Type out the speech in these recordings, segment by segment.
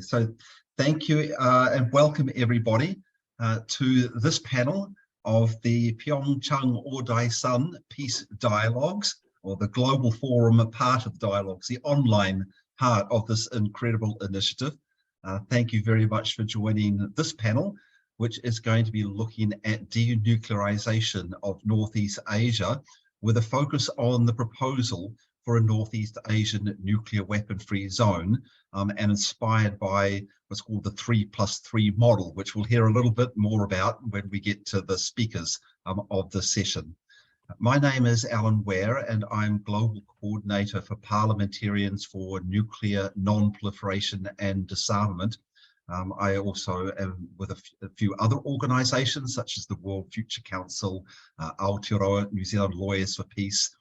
So thank you and welcome everybody to this panel of the Pyeongchang Ordai-san Peace Dialogues, or the Global Forum part of the dialogues, the online part of this incredible initiative. Thank you very much for joining this panel, which is going to be looking at denuclearization of Northeast Asia with a focus on the proposal for a Northeast Asian nuclear weapon-free zone, and inspired by what's called the 3+3 model, which we'll hear a little bit more about when we get to the speakers of the session. My name is Alan Ware, and I'm Global Coordinator for Parliamentarians for Nuclear Non-Proliferation and Disarmament. I also am with a few other organisations such as the World Future Council, Aotearoa, New Zealand Lawyers for Peace,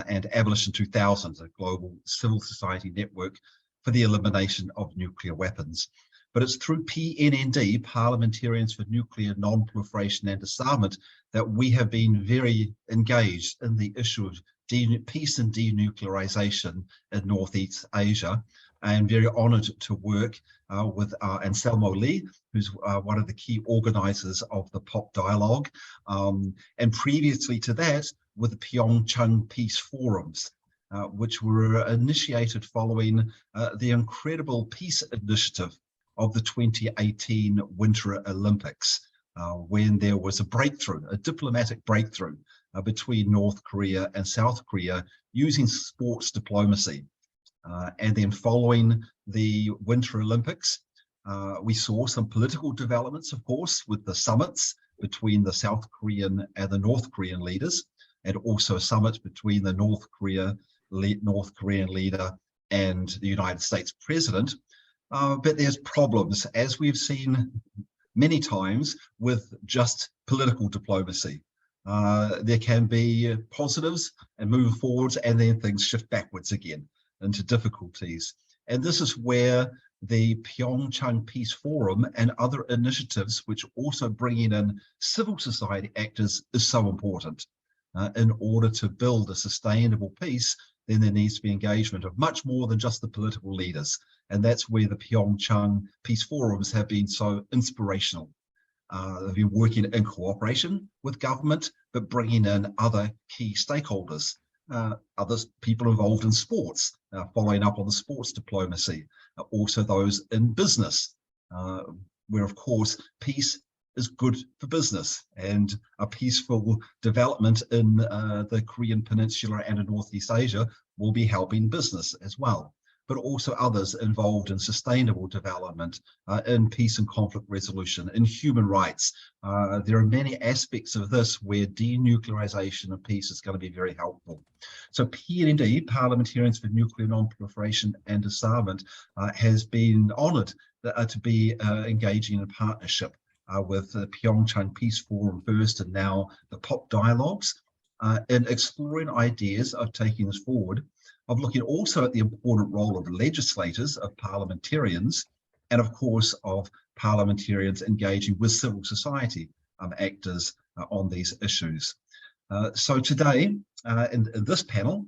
and Abolition 2000, a global civil society network for the elimination of nuclear weapons. But it's through PNND, Parliamentarians for Nuclear Non-Proliferation and Disarmament, that we have been very engaged in the issue of peace and denuclearization in Northeast Asia. I am very honoured to work with Anselmo Lee, who's one of the key organisers of the POP Dialogue, and previously to that with the Pyeongchang Peace Forums, which were initiated following the incredible peace initiative of the 2018 Winter Olympics, when there was a breakthrough, a diplomatic breakthrough between North Korea and South Korea using sports diplomacy. And then following the Winter Olympics, we saw some political developments, of course, with the summits between the South Korean and the North Korean leaders, and also a summit between the North Korean leader and the United States president. But there's problems, as we've seen many times, with just political diplomacy. There can be positives and move forwards, and then things shift backwards again into difficulties. And this is where the Pyeongchang Peace Forum and other initiatives, which also bringing in civil society actors, is so important. In order to build a sustainable peace, then there needs to be engagement of much more than just the political leaders. And that's where the Pyeongchang Peace Forums have been so inspirational. They've been working in cooperation with government, but bringing in other key stakeholders, other people involved in sports, following up on the sports diplomacy, also those in business, where of course peace is good for business, and a peaceful development in the Korean Peninsula and in Northeast Asia will be helping business as well, but also others involved in sustainable development, in peace and conflict resolution, in human rights. There are many aspects of this where denuclearization and peace is going to be very helpful. So PNND, Parliamentarians for Nuclear Non-Proliferation and Disarmament, has been honoured to be engaging in a partnership with the Pyeongchang Peace Forum first, and now the POP Dialogues, in exploring ideas of taking this forward, of looking also at the important role of legislators, of parliamentarians, and of course of parliamentarians engaging with civil society actors on these issues. So today, in this panel,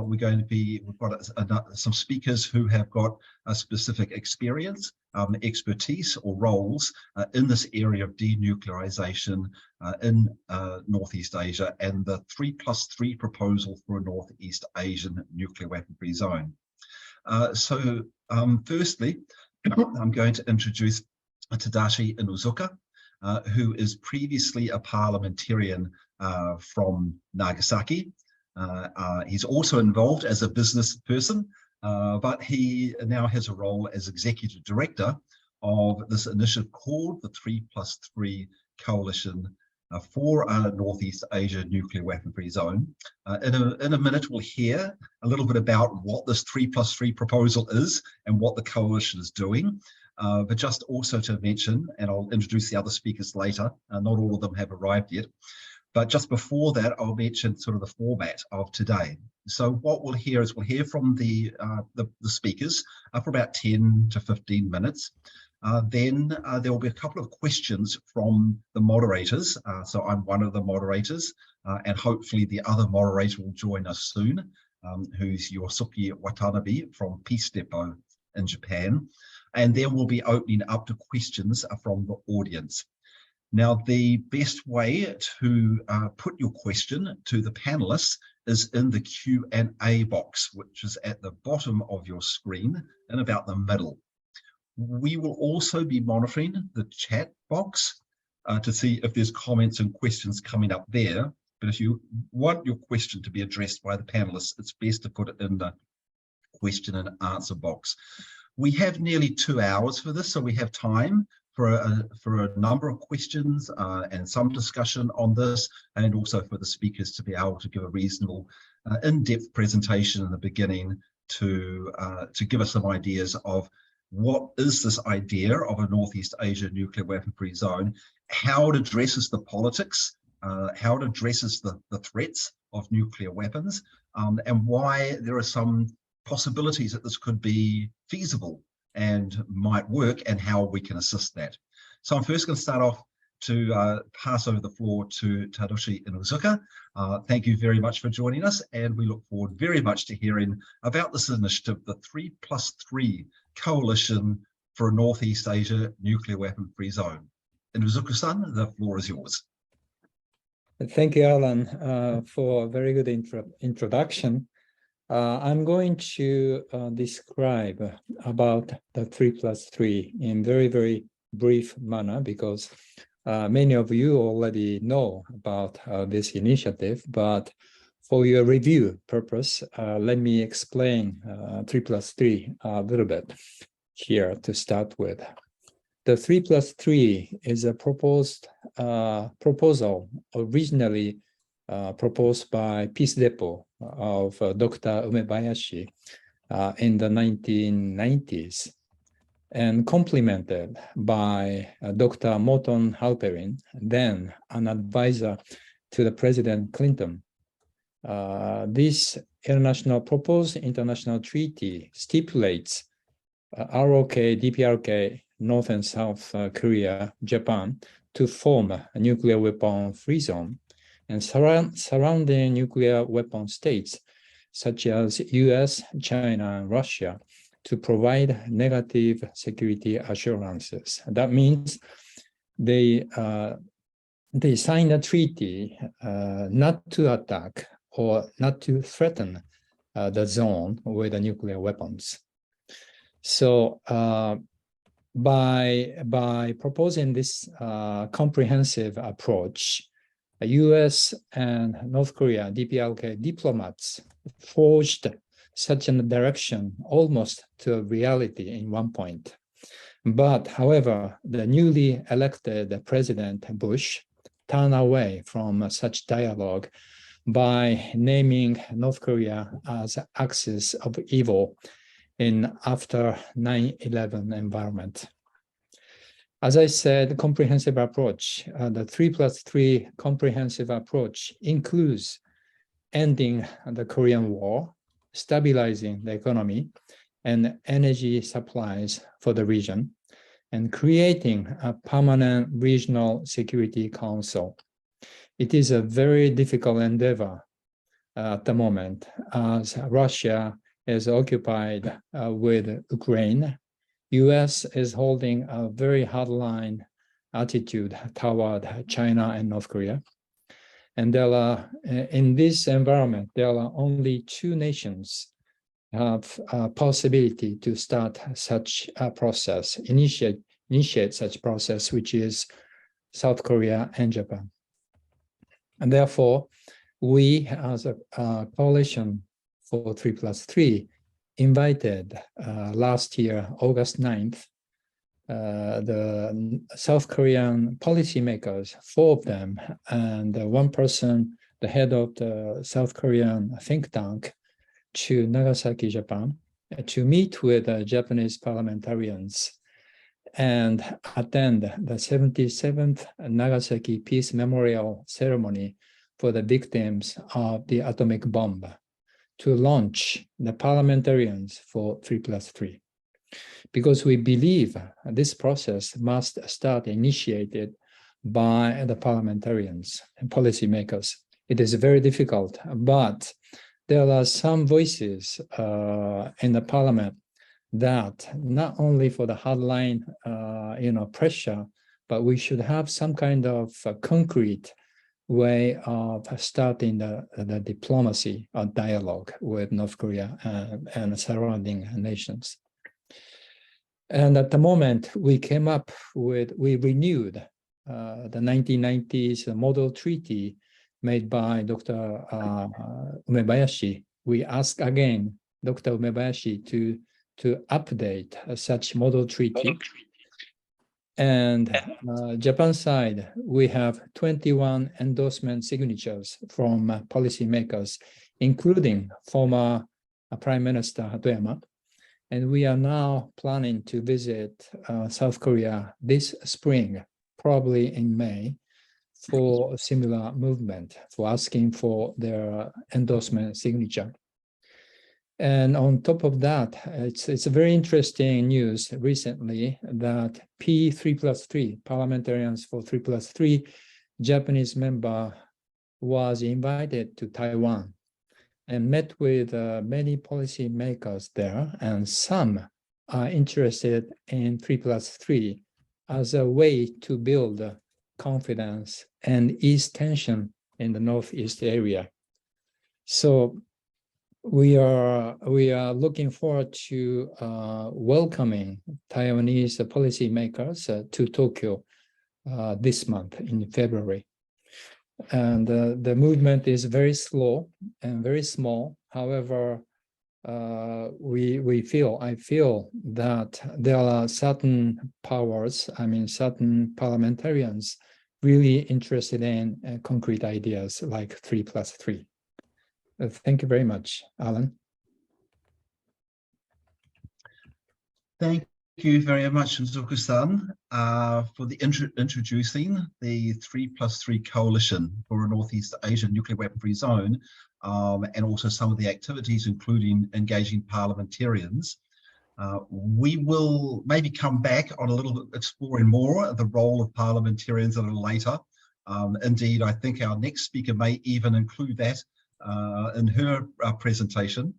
we've got some speakers who have got a specific experience, expertise or roles in this area of denuclearization in Northeast Asia, and the 3+3 proposal for a Northeast Asian nuclear weapon-free zone. Firstly, I'm going to introduce Tadashi Inuzuka, who is previously a parliamentarian from Nagasaki. He's also involved as a business person, but he now has a role as executive director of this initiative called the 3+3 Coalition for a Northeast Asia Nuclear Weapon-Free Zone. In a minute, we'll hear a little bit about what this 3+3 proposal is and what the coalition is doing. But just also to mention, and I'll introduce the other speakers later, not all of them have arrived yet, but just before that, I'll mention sort of the format of today. So what we'll hear is we'll hear from the speakers for about 10 to 15 minutes. Then there will be a couple of questions from the moderators. So I'm one of the moderators, and hopefully the other moderator will join us soon, who's Yosuke Watanabe from Peace Depot in Japan. and then we'll be opening up to questions from the audience. Now, the best way to put your question to the panelists is in the Q&A box, which is at the bottom of your screen in about the middle. We will also be monitoring the chat box to see if there's comments and questions coming up there. But if you want your question to be addressed by the panelists, it's best to put it in the question and answer box. We have nearly 2 hours for this, so we have time for a number of questions and some discussion on this, and also for the speakers to be able to give a reasonable in-depth presentation in the beginning to give us some ideas of what is this idea of a Northeast Asia nuclear weapon-free zone, how it addresses the politics, how it addresses the threats of nuclear weapons, and why there are some possibilities that this could be feasible and might work, and how we can assist that. So I'm first going to start off to pass over the floor to Tadashi Inuzuka. Thank you very much for joining us, and we look forward very much to hearing about this initiative, the 3+3 Coalition for a Northeast Asia Nuclear Weapon-Free Zone. Inuzuka-san, the floor is yours. Thank you, Alan, for a very good introduction. I'm going to describe about the 3+3 in very brief manner, because many of you already know about this initiative, but for your review purpose, let me explain 3+3 a little bit here to start with. The 3+3 is a proposal originally proposed by Peace Depot of Dr. Umebayashi in the 1990s, and complemented by Dr. Morton Halperin, then an advisor to the President Clinton. This proposed international treaty stipulates ROK, DPRK, North and South Korea, Japan, to form a nuclear weapon-free zone, and surrounding nuclear weapon states such as US, China, and Russia to provide negative security assurances. That means they signed a treaty not to attack or not to threaten the zone with the nuclear weapons. So by proposing this comprehensive approach, US and North Korea DPRK diplomats forged such a direction almost to a reality in one point. But however, the newly elected President Bush turned away from such dialogue by naming North Korea as axis of evil in after 9/11 environment. As I said, comprehensive approach, the 3+3 comprehensive approach includes ending the Korean War, stabilizing the economy and energy supplies for the region, and creating a permanent regional security council. It is a very difficult endeavor at the moment, as Russia is occupied with Ukraine. US is holding a very hardline attitude toward China and North Korea. And there are, in this environment, there are only two nations have a possibility to start such a process, initiate such process, which is South Korea and Japan. And therefore, we as a coalition for 3+3 invited last year, August 9th, the South Korean policymakers, 4 of them, and one person, the head of the South Korean think tank, to Nagasaki, Japan, to meet with Japanese parliamentarians and attend the 77th Nagasaki Peace Memorial Ceremony for the victims of the atomic bomb, to launch the parliamentarians for 3+3. Because we believe this process must start initiated by the parliamentarians and policymakers. It is very difficult, but there are some voices in the parliament that not only for the hardline, pressure, but we should have some kind of concrete way of starting the diplomacy or dialogue with North Korea and surrounding nations. And at the moment, we renewed the 1990s model treaty made by Dr. Umebayashi. We asked again Dr. Umebayashi to update such model treaty. And Japan side, we have 21 endorsement signatures from policymakers, including former Prime Minister Hatoyama. And we are now planning to visit South Korea this spring, probably in May, for a similar movement, for asking for their endorsement signature. And on top of that, it's a very interesting news recently that P3+3, parliamentarians for 3+3, Japanese member was invited to Taiwan and met with many policymakers there, and some are interested in 3+3 as a way to build confidence and ease tension in the Northeast area. So we are looking forward to welcoming Taiwanese policymakers to Tokyo this month in February. And the movement is very slow and very small. However, I feel that there are certain powers, certain parliamentarians really interested in concrete ideas like 3+3. Thank you very much, Alan. Thank you very much, Nzoku-san, for the introducing the 3+3 coalition for a Northeast Asian nuclear weapon-free zone, and also some of the activities, including engaging parliamentarians. We will maybe come back on a little bit exploring more the role of parliamentarians a little later. Indeed, I think our next speaker may even include that in her presentation.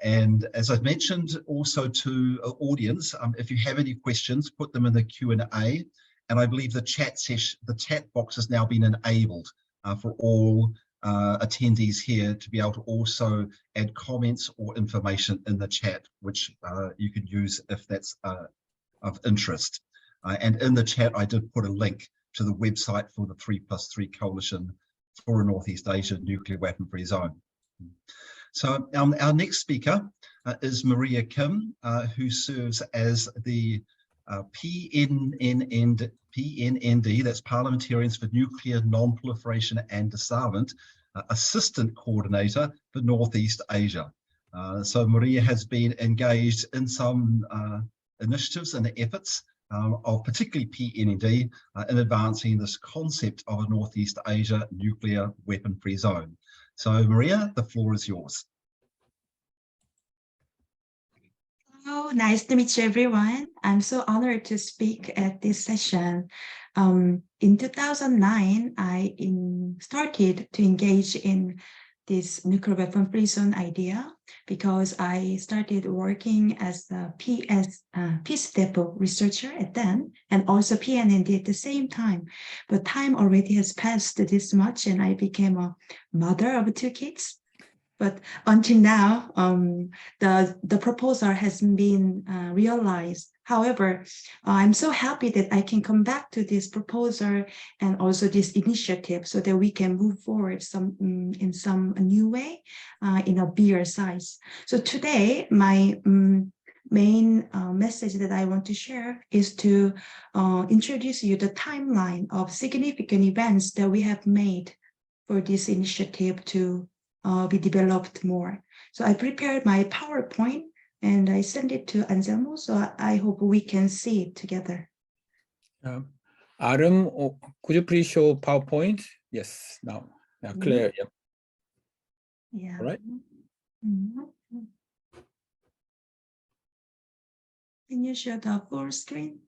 And as I've mentioned also to audience, if you have any questions, put them in the Q&A. And I believe the chat box has now been enabled for all attendees here to be able to also add comments or information in the chat, which you can use if that's of interest. And in the chat, I did put a link to the website for the 3+3 coalition for a Northeast Asia nuclear weapon-free zone. So our next speaker is Maria Kim, who serves as the PNND, that's Parliamentarians for Nuclear Non-Proliferation and Disarmament, Assistant Coordinator for Northeast Asia. So Maria has been engaged in some initiatives and efforts of particularly PNND in advancing this concept of a Northeast Asia nuclear weapon-free zone. So Maria, the floor is yours. Hello, nice to meet you, everyone. I'm so honored to speak at this session. In 2009, I started to engage in this nuclear weapon-free zone idea because I started working as a Peace Depot researcher at then, and also PNND at the same time. But time already has passed this much, and I became a mother of 2 kids. But until now, the proposal hasn't been realized. However, I'm so happy that I can come back to this proposal and also this initiative so that we can move forward in some new way in a bigger size. So today, my main message that I want to share is to introduce you the timeline of significant events that we have made for this initiative to be developed more. So I prepared my PowerPoint and I sent it to Anselmo, so I hope we can see it together. Adam, could you please show PowerPoint? Yes, now clear. Yep. Yeah. All right. Can you show the full screen?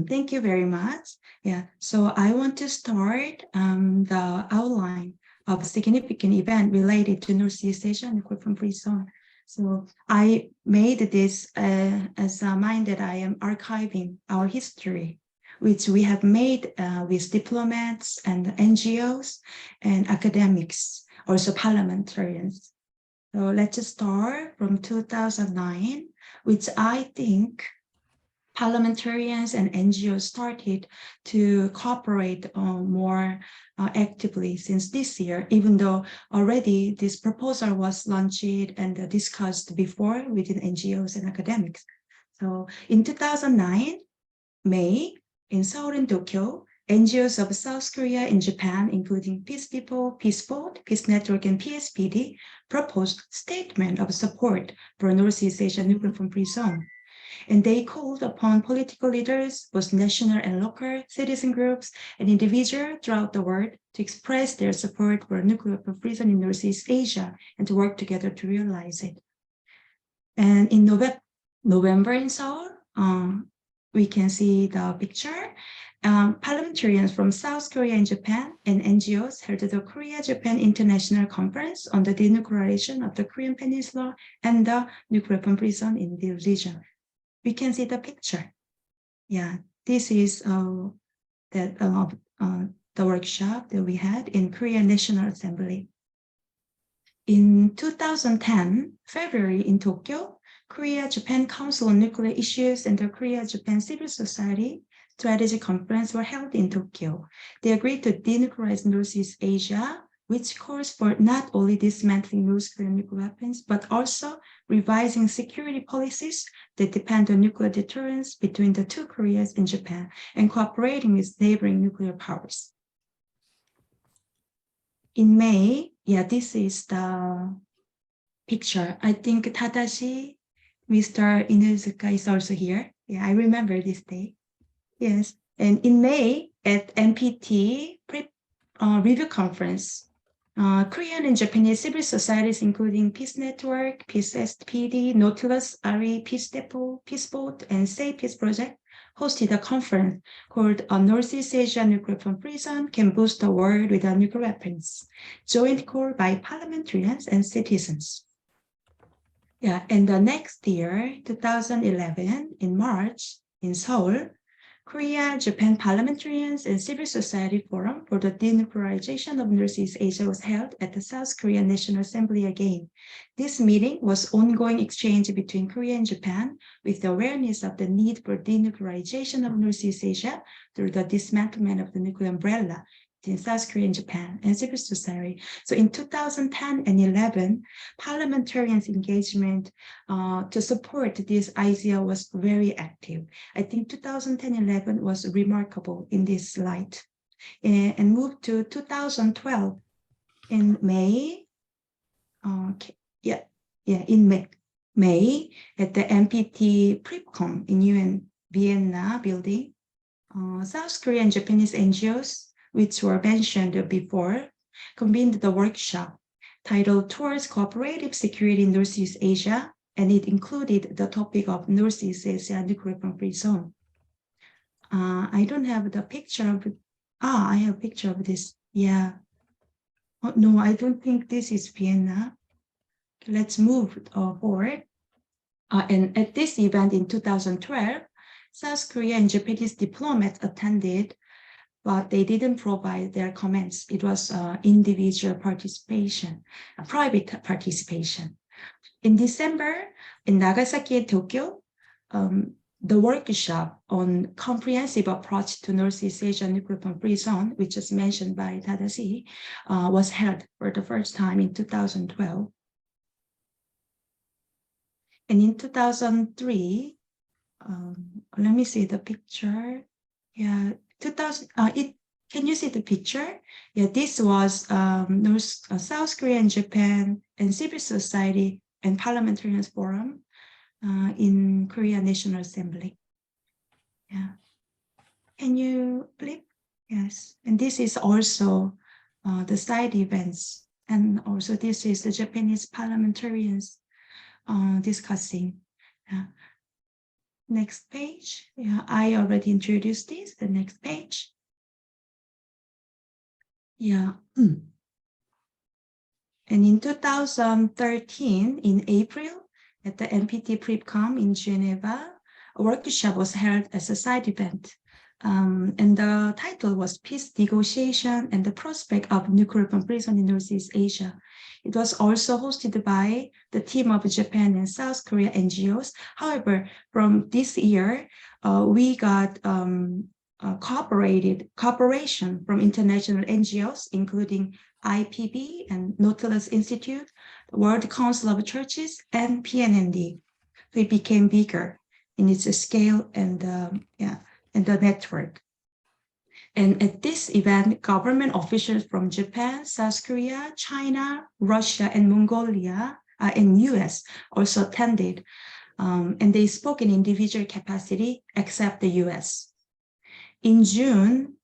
Thank you very much. Yeah, so I want to start the outline of significant event related to Northeast Asia nuclear free zone. So I made this as a mind that I am archiving our history, which we have made with diplomats and NGOs and academics, also parliamentarians. So let's just start from 2009, which I think parliamentarians and NGOs started to cooperate more actively since this year, even though already this proposal was launched and discussed before within NGOs and academics. So in 2009, May, in Seoul and Tokyo, NGOs of South Korea and Japan, including Peace People, Peace Boat, Peace Network, and PSPD, proposed statement of support for Northeast Asia nuclear free zone. And they called upon political leaders, both national and local, citizen groups, and individuals throughout the world to express their support for nuclear free zone in Northeast Asia and to work together to realize it. And in November in Seoul, we can see the picture. Parliamentarians from South Korea and Japan and NGOs held the Korea-Japan International Conference on the Denuclearization of the Korean Peninsula and the nuclear free zone in the region. We can see the picture. Yeah, this is the workshop that we had in Korean National Assembly. In 2010, February in Tokyo, Korea-Japan Council on Nuclear Issues and the Korea-Japan Civil Society Strategy Conference were held in Tokyo. They agreed to denuclearize Northeast Asia, which calls for not only dismantling nuclear weapons, but also revising security policies that depend on nuclear deterrence between the two Koreas and Japan, and cooperating with neighboring nuclear powers. In May, yeah, this is the picture. I think Tadashi, Mr. Inuzuka is also here. Yeah, I remember this day. Yes, and in May at NPT review conference, Korean and Japanese civil societies, including Peace Network, Peace SPD, Nautilus, ARI, Peace Depot, Peace Boat, and Say Peace Project, hosted a conference called Northeast Asia Nuclear Free Zone Can Boost the World Without Nuclear Weapons, joint call by parliamentarians and citizens. Yeah, and the next year, 2011, in March, in Seoul, Korea, Japan parliamentarians and civil society forum for the denuclearization of Northeast Asia was held at the South Korean National Assembly again. This meeting was ongoing exchange between Korea and Japan with the awareness of the need for denuclearization of Northeast Asia through the dismantlement of the nuclear umbrella in South Korea and Japan and civil society. So in 2010 and 11, parliamentarians' engagement to support this idea was very active. I think 2010-11 was remarkable in this light. And moved to 2012 in May. In May at the NPT PRIPCOM in UN Vienna building, South Korean and Japanese NGOs, which were mentioned before, convened the workshop titled Towards Cooperative Security in Northeast Asia, and it included the topic of Northeast Asia nuclear free zone. I don't have the picture of it. I have a picture of this. Yeah. Oh, no, I don't think this is Vienna. Let's move forward. And at this event in 2012, South Korea and Japanese diplomats attended, but they didn't provide their comments. It was individual participation, private participation. In December, in Nagasaki and Tokyo, the workshop on comprehensive approach to Northeast Asia nuclear free zone, which is mentioned by Tadashi, was held for the first time in 2012. And in 2003, let me see the picture. Yeah. Can you see the picture? Yeah, this was South Korea and Japan and civil society and parliamentarians forum in Korea National Assembly. Yeah. Can you flip? Yes. And this is also the side events. And also this is the Japanese parliamentarians discussing. Yeah. Next page. Yeah, I already introduced this. The next page. Yeah. And in 2013, in April, at the NPT PrepCom in Geneva, a workshop was held as a side event. And the title was Peace Negotiation and the Prospect of Nuclear Weapon Prison in Northeast Asia. It was also hosted by the team of Japan and South Korea NGOs. However, from this year, we got cooperation from international NGOs, including IPB and Nautilus Institute, the World Council of Churches, and PNND. So it became bigger in its scale and the network. And at this event, government officials from Japan, South Korea, China, Russia, and Mongolia, and US also attended. And they spoke in individual capacity, except the US. In June,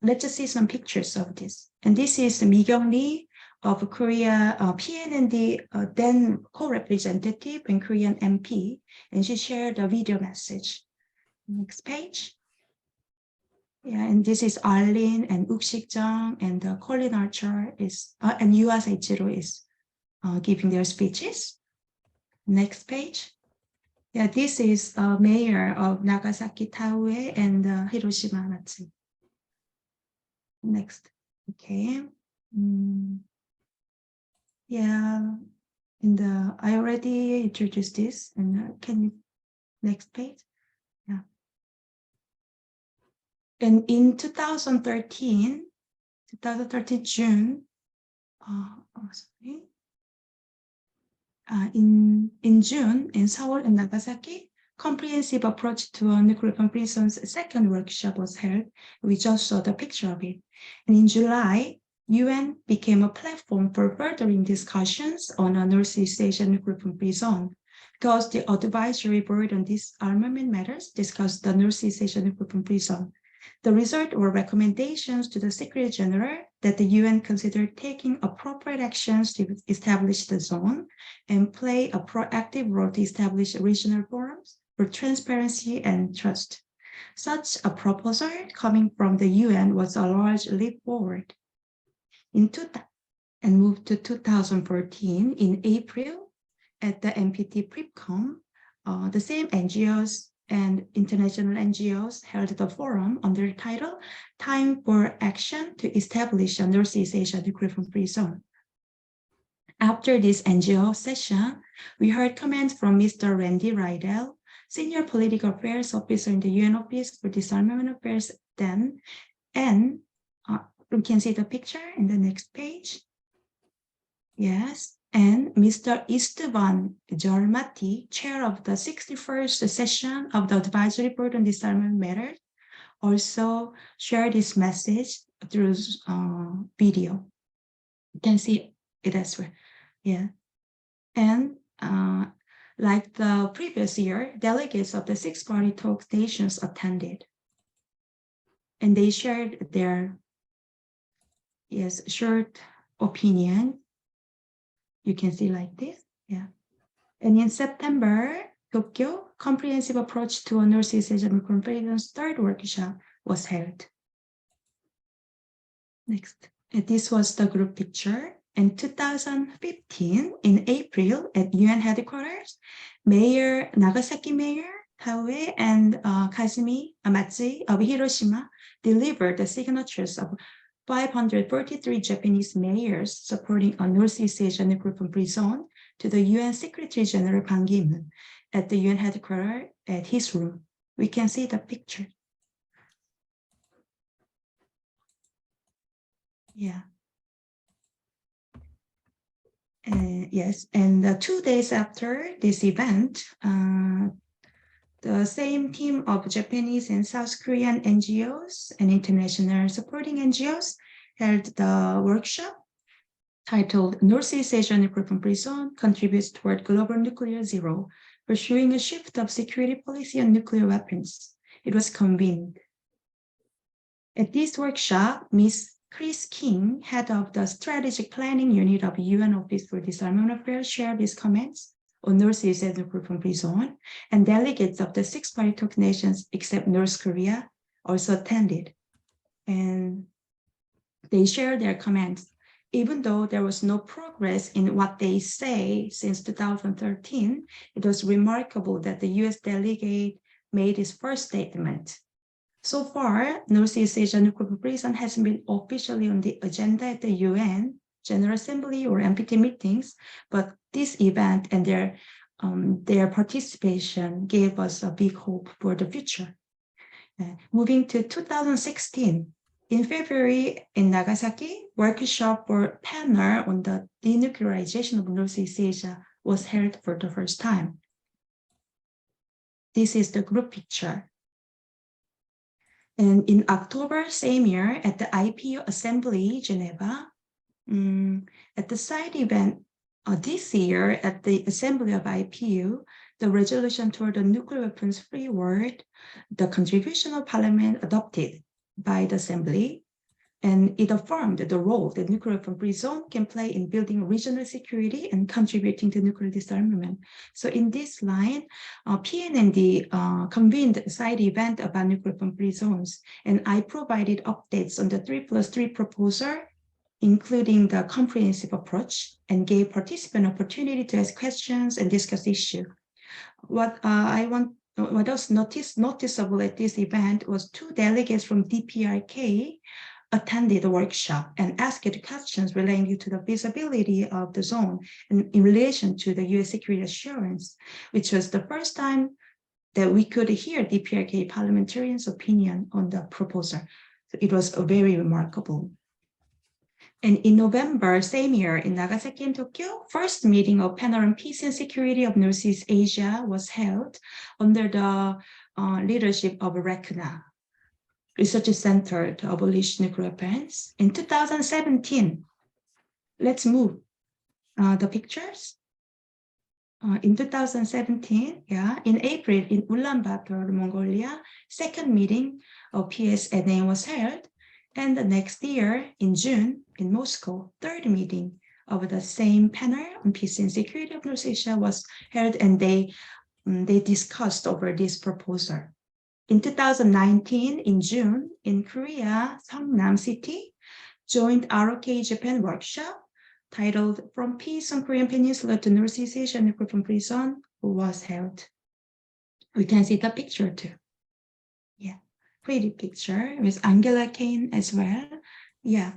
let's just see some pictures of this. And this is Mi Kyung-lee of Korea, PNND, then co-representative and Korean MP, and she shared a video message. Next page. Yeah, and this is Arlene and Uk-sik Jung and Colin Archer is, and Yuha Seichiro is giving their speeches. Next page. Yeah, this is mayor of Nagasaki Taue and Hiroshima Matsui. Next, okay. Yeah, and I already introduced this, and can you, next page? Yeah. And in 2013 June, in June, in Seoul and Nagasaki, comprehensive approach to a nuclear weapon prison's second workshop was held. We just saw the picture of it. And in July, UN became a platform for furthering discussions on a Northeast Asian nuclear weapon prison, because the advisory board on disarmament matters discussed the Northeast Asian nuclear weapon prison. The result were recommendations to the Secretary General that the UN consider taking appropriate actions to establish the zone and play a proactive role to establish regional forums for transparency and trust. Such a proposal coming from the UN was a large leap forward. And moved to 2014, in April, at the NPT PrepCom, the same NGOs and international NGOs held the forum under the title Time for Action to Establish a Northeast Asia Nuclear Free Zone. After this NGO session, we heard comments from Mr. Randy Rydell, Senior Political Affairs Officer in the UN Office for Disarmament Affairs then, and we can see the picture in the next page. Yes. And Mr. Istvan Jarmati, chair of the 61st session of the Advisory Board on Disarmament Matters, also shared this message through video. You can see it as well. Yeah. And like the previous year, delegates of the six-party talk stations attended. And they shared their short opinion. You can see like this, yeah. And in September, Tokyo, comprehensive approach to a Northeast Asian Confederation's third workshop was held. Next, and this was the group picture. In 2015, in April, at UN headquarters, Nagasaki Mayor Taue and Kazumi Matsui of Hiroshima delivered the signatures of 543 Japanese mayors supporting a Northeast Asian nuclear free zone to the UN Secretary General Ban Ki-moon at the UN headquarters at his room. We can see the picture. Yeah. Yes, and 2 days after this event, the same team of Japanese and South Korean NGOs and international supporting NGOs held the workshop titled Northeast Asian Nuclear Free Zone Contributes Toward Global Nuclear Zero, Pursuing a Shift of Security Policy on Nuclear Weapons. It was convened. At this workshop, Ms. Chris King, head of the Strategic Planning Unit of UN Office for Disarmament Affairs, shared his comments on Northeast Asian Nuclear Free Zone, and delegates of the six-party talk nations, except North Korea, also attended. And they shared their comments even though there was no progress in what they say since 2013, it was remarkable that the US delegate made his first statement. So far, Northeast Asia nuclear proliferation hasn't been officially on the agenda at the UN General Assembly or NPT meetings, but this event and their participation gave us a big hope for the future. Moving to 2016, in February in Nagasaki, workshop or panel on the denuclearization of Northeast Asia was held for the first time. This is the group picture. And in October same year at the IPU Assembly, Geneva, at the side event this year at the Assembly of IPU, the resolution toward the nuclear weapons free world, the contribution of Parliament adopted by the Assembly, and it affirmed the role the nuclear weapon free zone can play in building regional security and contributing to nuclear disarmament. So in this line, PNND convened a side event about nuclear weapon free zones, and I provided updates on the 3+3 proposal, including the comprehensive approach, and gave participants opportunity to ask questions and discuss issues. What was noticeable at this event was 2 delegates from DPRK attended the workshop and asked questions relating to the feasibility of the zone in relation to the US security assurance, which was the first time that we could hear DPRK parliamentarians' opinion on the proposal. So it was very remarkable. And in November, same year, in Nagasaki and Tokyo, first meeting of Panel on Peace and Security of Northeast Asia was held under the leadership of RECNA, Research Center to Abolish Nuclear Weapons. In 2017, let's move the pictures. In 2017, in April, in Ulaanbaatar, Mongolia, second meeting of PSNA was held. And the next year, in June, in Moscow, third meeting of the same panel on peace and security of North Asia was held, and they discussed over this proposal. In 2019, in June, in Korea, Seongnam City, joint ROK Japan workshop titled From Peace on Korean Peninsula to Northeast Asia Nuclear Weapon Free Zone was held. We can see the picture too. Yeah. Pretty picture with Angela Kane as well. Yeah.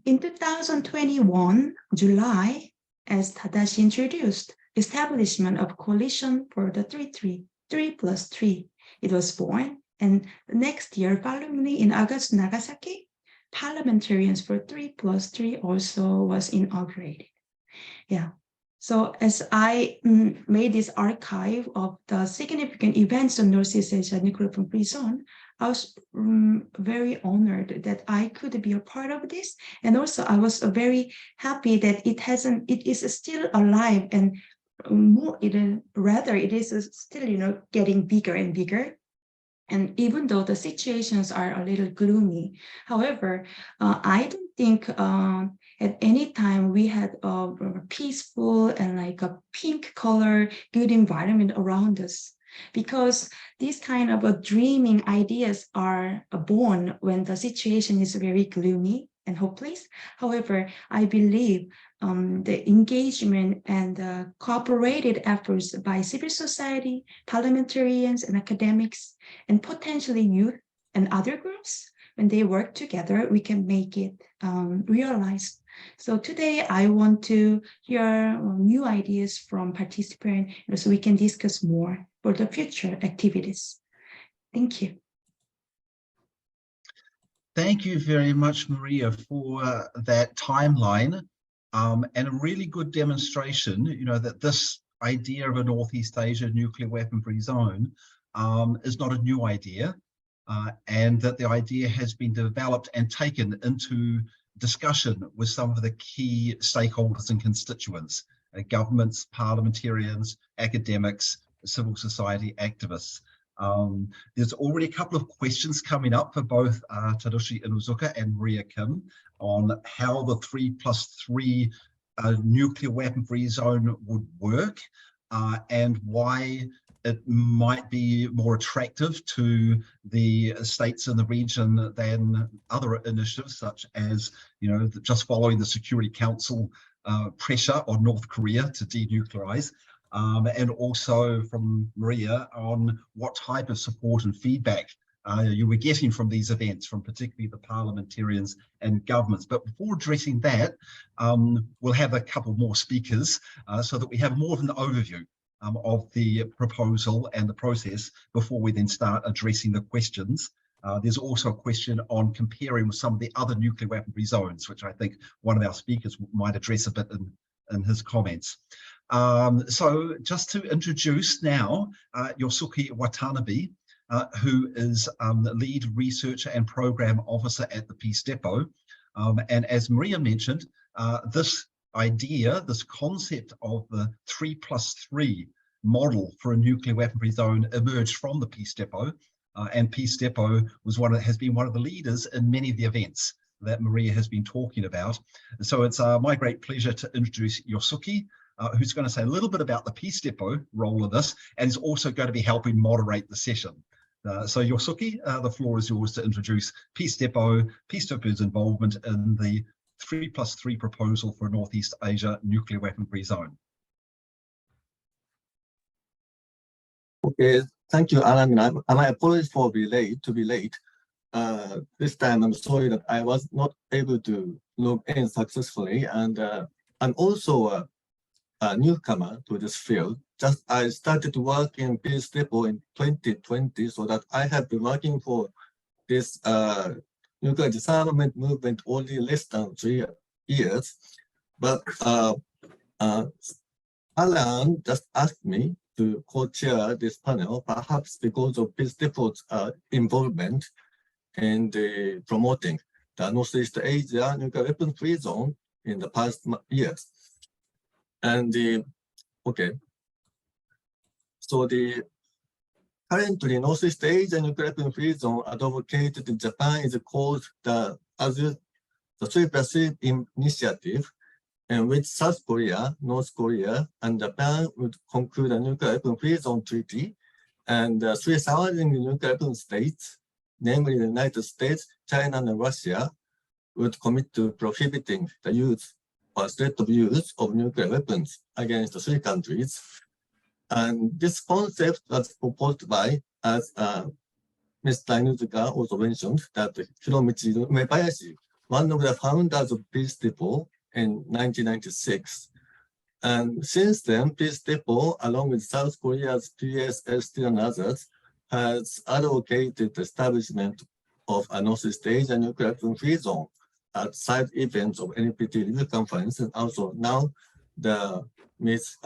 In 2021, July, as Tadashi introduced, establishment of coalition for the 3+3. It was born. And the next year, followingly in August, Nagasaki, parliamentarians for 3+3 also was inaugurated. Yeah. So as I made this archive of the significant events on Northeast Asia Nuclear Weapon Free Zone, I was very honored that I could be a part of this. And also I was very happy that it is still alive, and it is still, getting bigger and bigger. And even though the situations are a little gloomy, however, I don't think at any time we had a peaceful and like a pink color, good environment around us. Because these kind of dreaming ideas are born when the situation is very gloomy and hopeless. However, I believe the engagement and cooperated efforts by civil society, parliamentarians and academics, and potentially youth and other groups, when they work together, we can make it realized. So today I want to hear new ideas from participants so we can discuss more for the future activities. Thank you. Thank you very much, Maria, for that timeline and a really good demonstration, that this idea of a Northeast Asia nuclear weapon-free zone is not a new idea, and that the idea has been developed and taken into discussion with some of the key stakeholders and constituents, governments, parliamentarians, academics, civil society activists. There's already a couple of questions coming up for both Tadashi Inuzuka and Maria Kim on how the 3+3 nuclear weapon-free zone would work and why it might be more attractive to the states in the region than other initiatives, such as, just following the Security Council pressure on North Korea to denuclearize, and also from Maria on what type of support and feedback you were getting from these events, from particularly the parliamentarians and governments. But before addressing that, we'll have a couple more speakers so that we have more of an overview of the proposal and the process before we then start addressing the questions. There's also a question on comparing with some of the other nuclear weapon-free zones, which I think one of our speakers might address a bit in his comments. So just to introduce now Yosuke Watanabe, who is the lead researcher and program officer at the Peace Depot. And as Maria mentioned, this idea, this concept of the 3+3 model for a nuclear weapon-free zone emerged from the Peace Depot, and Peace Depot has been one of the leaders in many of the events that Maria has been talking about. So it's my great pleasure to introduce Yosuke, who's going to say a little bit about the Peace Depot role in this, and is also going to be helping moderate the session. So Yosuke, the floor is yours to introduce Peace Depot's involvement in the 3+3 proposal for Northeast Asia nuclear weapon-free zone. Okay, thank you, Alan. I apologize for to be late. This time I'm sorry that I was not able to log in successfully, and I'm also a newcomer to this field. I started to work in Peace Depot in 2020, so that I have been working for this nuclear disarmament movement only less than 3 years. But Alan just asked me to co-chair this panel, perhaps because of Peace Depot's involvement in promoting the Northeast Asia nuclear weapon-free zone in the past years. And okay, so currently Northeast Asia nuclear weapon-free zone advocated in Japan is called the 3+3 initiative, in which South Korea, North Korea, and Japan would conclude a nuclear weapon-free zone treaty, and 3 surrounding nuclear weapon states, namely the United States, China, and Russia, would commit to prohibiting the use or threat of use of nuclear weapons against the 3 countries. And this concept was proposed by, as Mr. Inuzuka also mentioned, that Hiromichi Umebayashi, one of the founders of Peace Depot, in 1996. And since then, Peace Depot, along with South Korea's PSST and others, has advocated the establishment of a Northeast Asia nuclear weapon-free zone at side events of NPT review conference. And also now, Ms.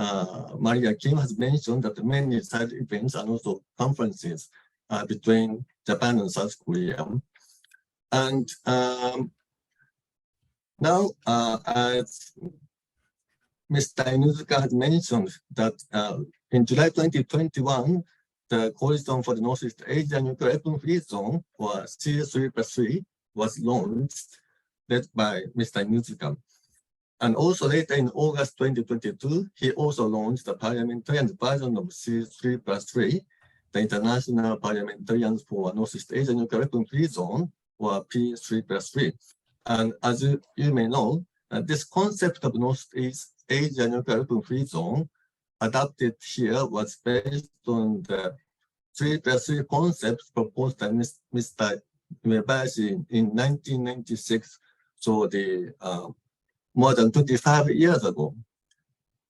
Maria Kim has mentioned that many side events and also conferences between Japan and South Korea. And now, as Mr. Inuzuka had mentioned that in July 2021, the Coalition for the Northeast Asia Nuclear Weapon-Free Zone, or C3+3, was launched, led by Mr. Inuzuka. And also later in August 2022, he also launched the parliamentarian version of C3+3, the International Parliamentarians for Northeast Asia Nuclear Weapon-Free Zone, or P3+3. And as you may know, this concept of Northeast Asia nuclear weapon-free zone adopted here was based on the 3+3 concept proposed by Mr. Umebayashi in 1996, so more than 25 years ago.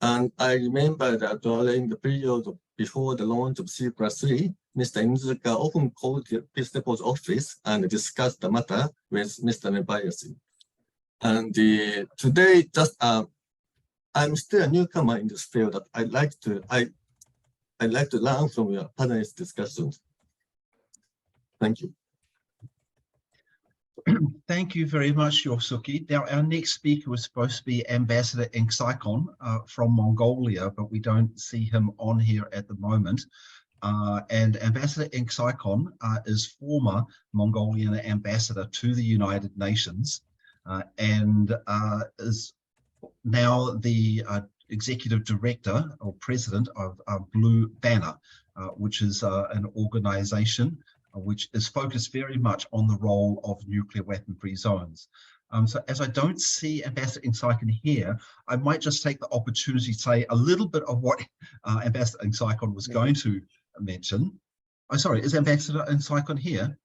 And I remember that during the period before the launch of C+3, Mr. Inuzuka often called the Peace Depot's office and discussed the matter with Mr. Umebayashi. And today, I'm still a newcomer in this field. That I'd like to learn from your panelist discussions. Thank you. Thank you very much, Yosuke. Now, our next speaker was supposed to be Ambassador Ingsaikon from Mongolia, but we don't see him on here at the moment. And Ambassador Ingsaikon is former Mongolian ambassador to the United Nations and is now the executive director or president of Blue Banner, which is an organization which is focused very much on the role of nuclear weapon-free zones. So as I don't see Ambassador Insaikon here, I might just take the opportunity to say a little bit of what Ambassador Insaikon was going to mention. Oh, sorry, is Ambassador Insaikon here?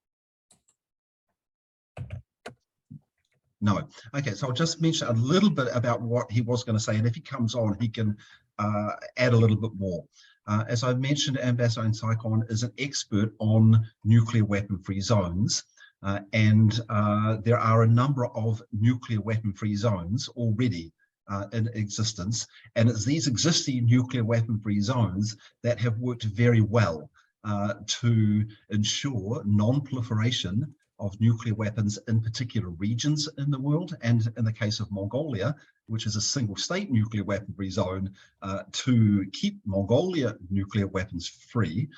No. Okay, so I'll just mention a little bit about what he was going to say, and if he comes on, he can add a little bit more. As I mentioned, Ambassador Insaikon is an expert on nuclear weapon-free zones. And there are a number of nuclear weapon-free zones already in existence. And it's these existing nuclear weapon-free zones that have worked very well to ensure non-proliferation of nuclear weapons in particular regions in the world. And in the case of Mongolia, which is a single state nuclear weapon-free zone, to keep Mongolia nuclear weapons free.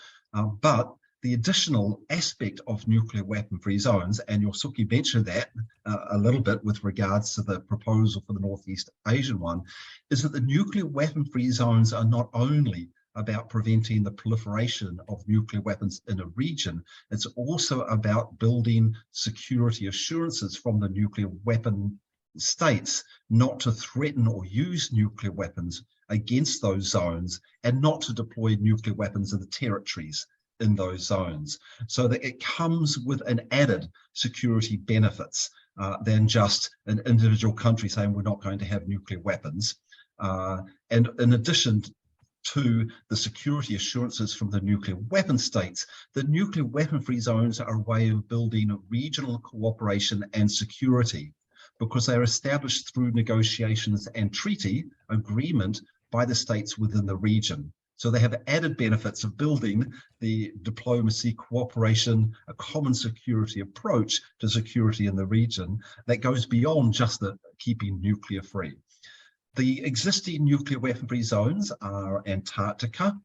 But the additional aspect of nuclear weapon-free zones, and Yosuke mentioned that a little bit with regards to the proposal for the Northeast Asian one, is that the nuclear weapon-free zones are not only about preventing the proliferation of nuclear weapons in a region, it's also about building security assurances from the nuclear weapon states not to threaten or use nuclear weapons against those zones and not to deploy nuclear weapons in the territories in those zones, so that it comes with an added security benefits than just an individual country saying we're not going to have nuclear weapons. And in addition to the security assurances from the nuclear weapon states, the nuclear weapon-free zones are a way of building regional cooperation and security, because they're established through negotiations and treaty agreement by the states within the region. So they have added benefits of building the diplomacy, cooperation, a common security approach to security in the region that goes beyond just the keeping nuclear free. The existing nuclear weapon-free zones are Antarctica,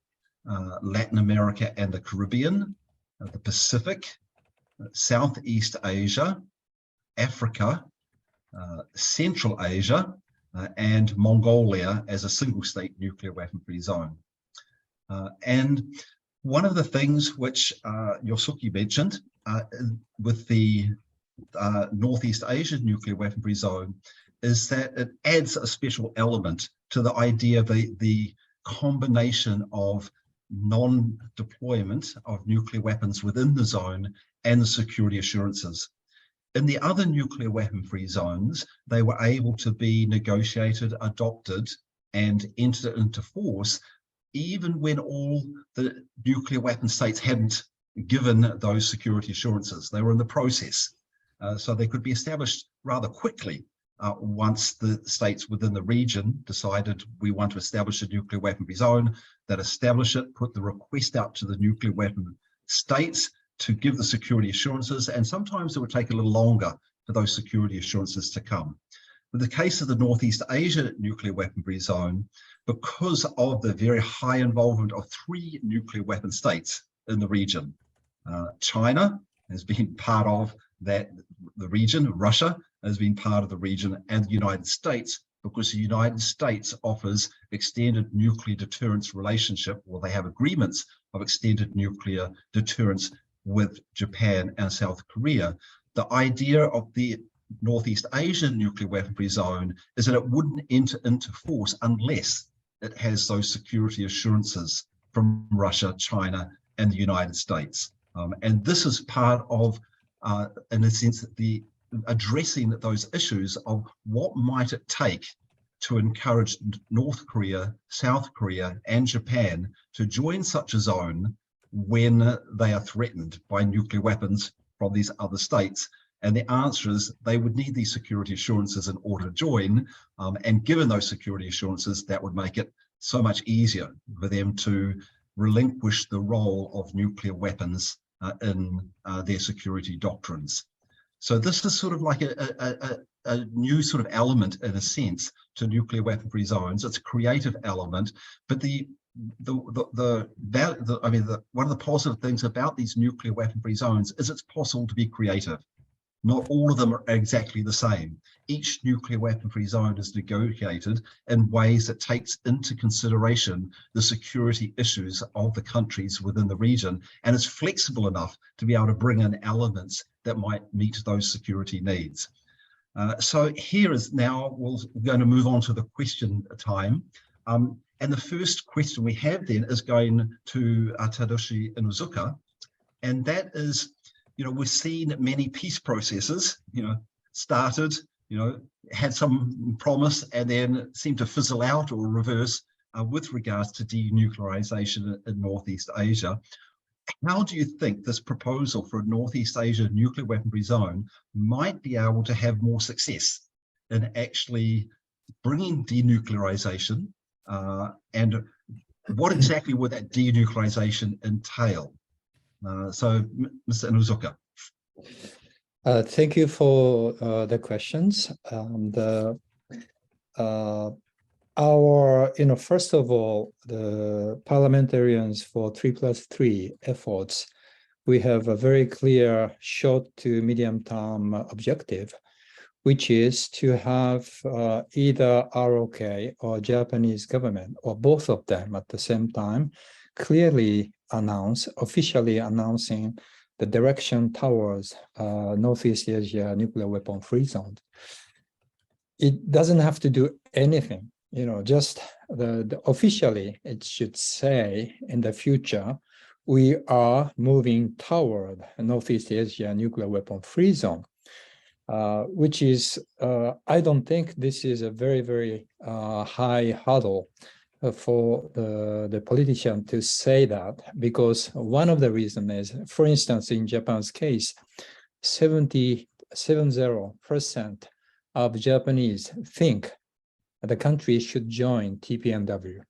Latin America and the Caribbean, the Pacific, Southeast Asia, Africa, Central Asia, and Mongolia as a single state nuclear weapon-free zone. And one of the things which Yosuke mentioned with the Northeast Asian nuclear weapon-free zone is that it adds a special element to the idea of the combination of non-deployment of nuclear weapons within the zone and the security assurances. In the other nuclear weapon-free zones, they were able to be negotiated, adopted, and entered into force even when all the nuclear weapon states hadn't given those security assurances. They were in the process. So they could be established rather quickly once the states within the region decided we want to establish a nuclear weapon-free zone, that establish it, put the request out to the nuclear weapon states to give the security assurances, and sometimes it would take a little longer for those security assurances to come. In the case of the Northeast Asia nuclear weapon-free zone, because of the very high involvement of 3 nuclear weapon states in the region, China has been part of the region, Russia has been part of the region, and the United States, because the United States offers extended nuclear deterrence relationship, or they have agreements of extended nuclear deterrence with Japan and South Korea. The idea of the Northeast Asian nuclear weapon-free zone is that it wouldn't enter into force unless it has those security assurances from Russia, China, and the United States. And this is part of, in a sense, the addressing those issues of what might it take to encourage North Korea, South Korea, and Japan to join such a zone when they are threatened by nuclear weapons from these other states. And the answer is they would need these security assurances in order to join. And given those security assurances, that would make it so much easier for them to relinquish the role of nuclear weapons in their security doctrines. So this is sort of like a new sort of element, in a sense, to nuclear weapon-free zones. It's a creative element, but one of the positive things about these nuclear weapon-free zones is it's possible to be creative. not all of them are exactly the same. Each nuclear weapon-free zone is negotiated in ways that takes into consideration the security issues of the countries within the region, and is flexible enough to be able to bring in elements that might meet those security needs. So here is now, we're going to move on to the question time. And the first question we have then is going to Tadashi Inuzuka, and that is, we've seen many peace processes, started, had some promise and then seemed to fizzle out or reverse with regards to denuclearization in Northeast Asia. How do you think this proposal for a Northeast Asia nuclear weapon-free zone might be able to have more success in actually bringing denuclearization, and what exactly would that denuclearization entail? So, Mr. Inuzuka. Thank you for the questions. First of all, the parliamentarians for 3+3 efforts, we have a very clear short to medium term objective, which is to have either ROK or Japanese government, or both of them at the same time, clearly officially announcing the direction towards Northeast Asia nuclear weapon-free zone. It doesn't have to do anything, just officially it should say in the future, we are moving toward Northeast Asia nuclear weapon-free zone, which is, I don't think this is a very, very high hurdle for the politician to say that, because one of the reasons is, for instance, in Japan's case, 70% of Japanese think the country should join TPNW.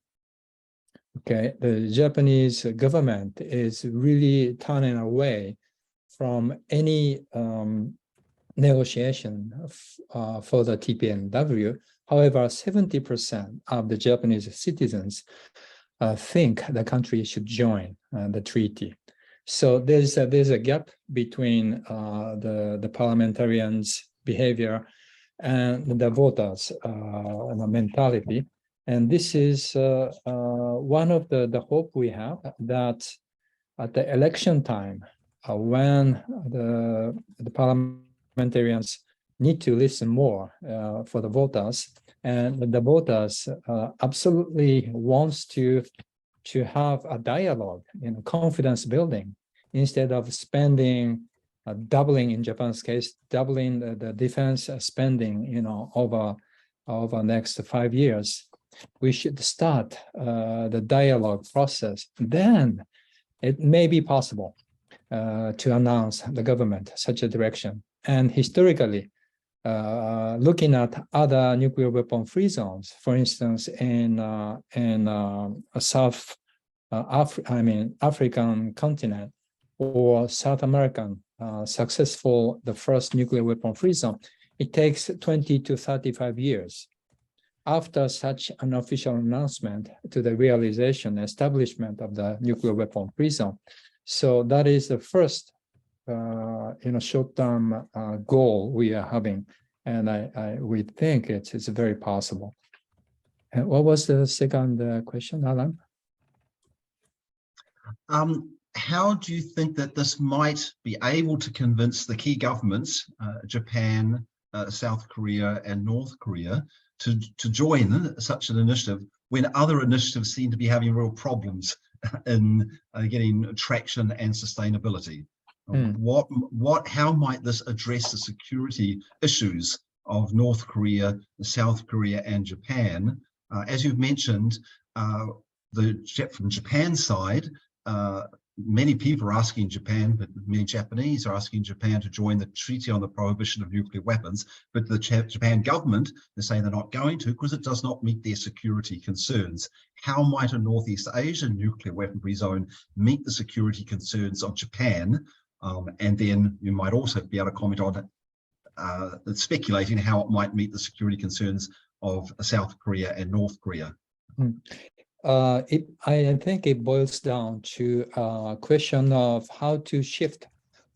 Okay, the Japanese government is really turning away from any negotiation for the TPNW. However, 70% of the Japanese citizens think the country should join the treaty. So there's a gap between the parliamentarians' behavior and the voters' mentality. And this is one of the hope we have, that at the election time, when the parliamentarians need to listen more for the voters, and the voters absolutely wants to have a dialogue, confidence building, instead of spending doubling, in Japan's case, doubling the defense spending, over next 5 years. We should start the dialogue process. Then it may be possible to announce the government such a direction. And historically, looking at other nuclear weapon-free zones, for instance, in African continent or South American, the first nuclear weapon-free zone, it takes 20 to 35 years after such an official announcement to the realization, establishment of the nuclear weapon-free zone. So that is the first short-term goal we are having, and we think it's very possible. And what was the second question, Alan? How do you think that this might be able to convince the key governments, Japan, South Korea, and North Korea, to join such an initiative when other initiatives seem to be having real problems in getting traction and sustainability? How might this address the security issues of North Korea, South Korea, and Japan? As you've mentioned, from Japan's side, many people are asking Japan, but many Japanese are asking Japan to join the Treaty on the Prohibition of Nuclear Weapons, but the Japan government is saying they're not going to because it does not meet their security concerns. How might a Northeast Asian nuclear weapon-free zone meet the security concerns of Japan? And then you might also be able to comment on speculating how it might meet the security concerns of South Korea and North Korea. I think it boils down to a question of how to shift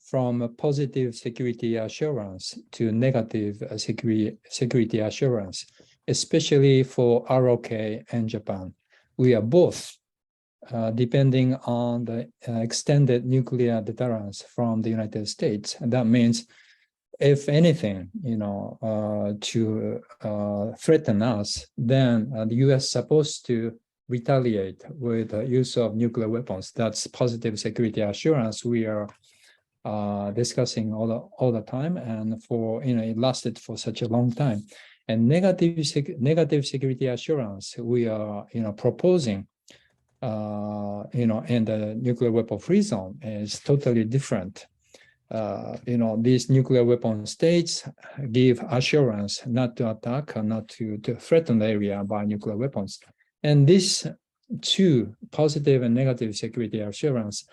from a positive security assurance to negative security assurance, especially for ROK and Japan. We are both depending on the extended nuclear deterrence from the United States. And that means, if anything, to threaten us, then the US supposed to retaliate with the use of nuclear weapons. That's positive security assurance we are discussing all the time, and it lasted for such a long time. And negative security assurance we are proposing in the nuclear weapon free zone is totally different. These nuclear weapon states give assurance not to attack or not to threaten the area by nuclear weapons. And this two, positive and negative security assurance,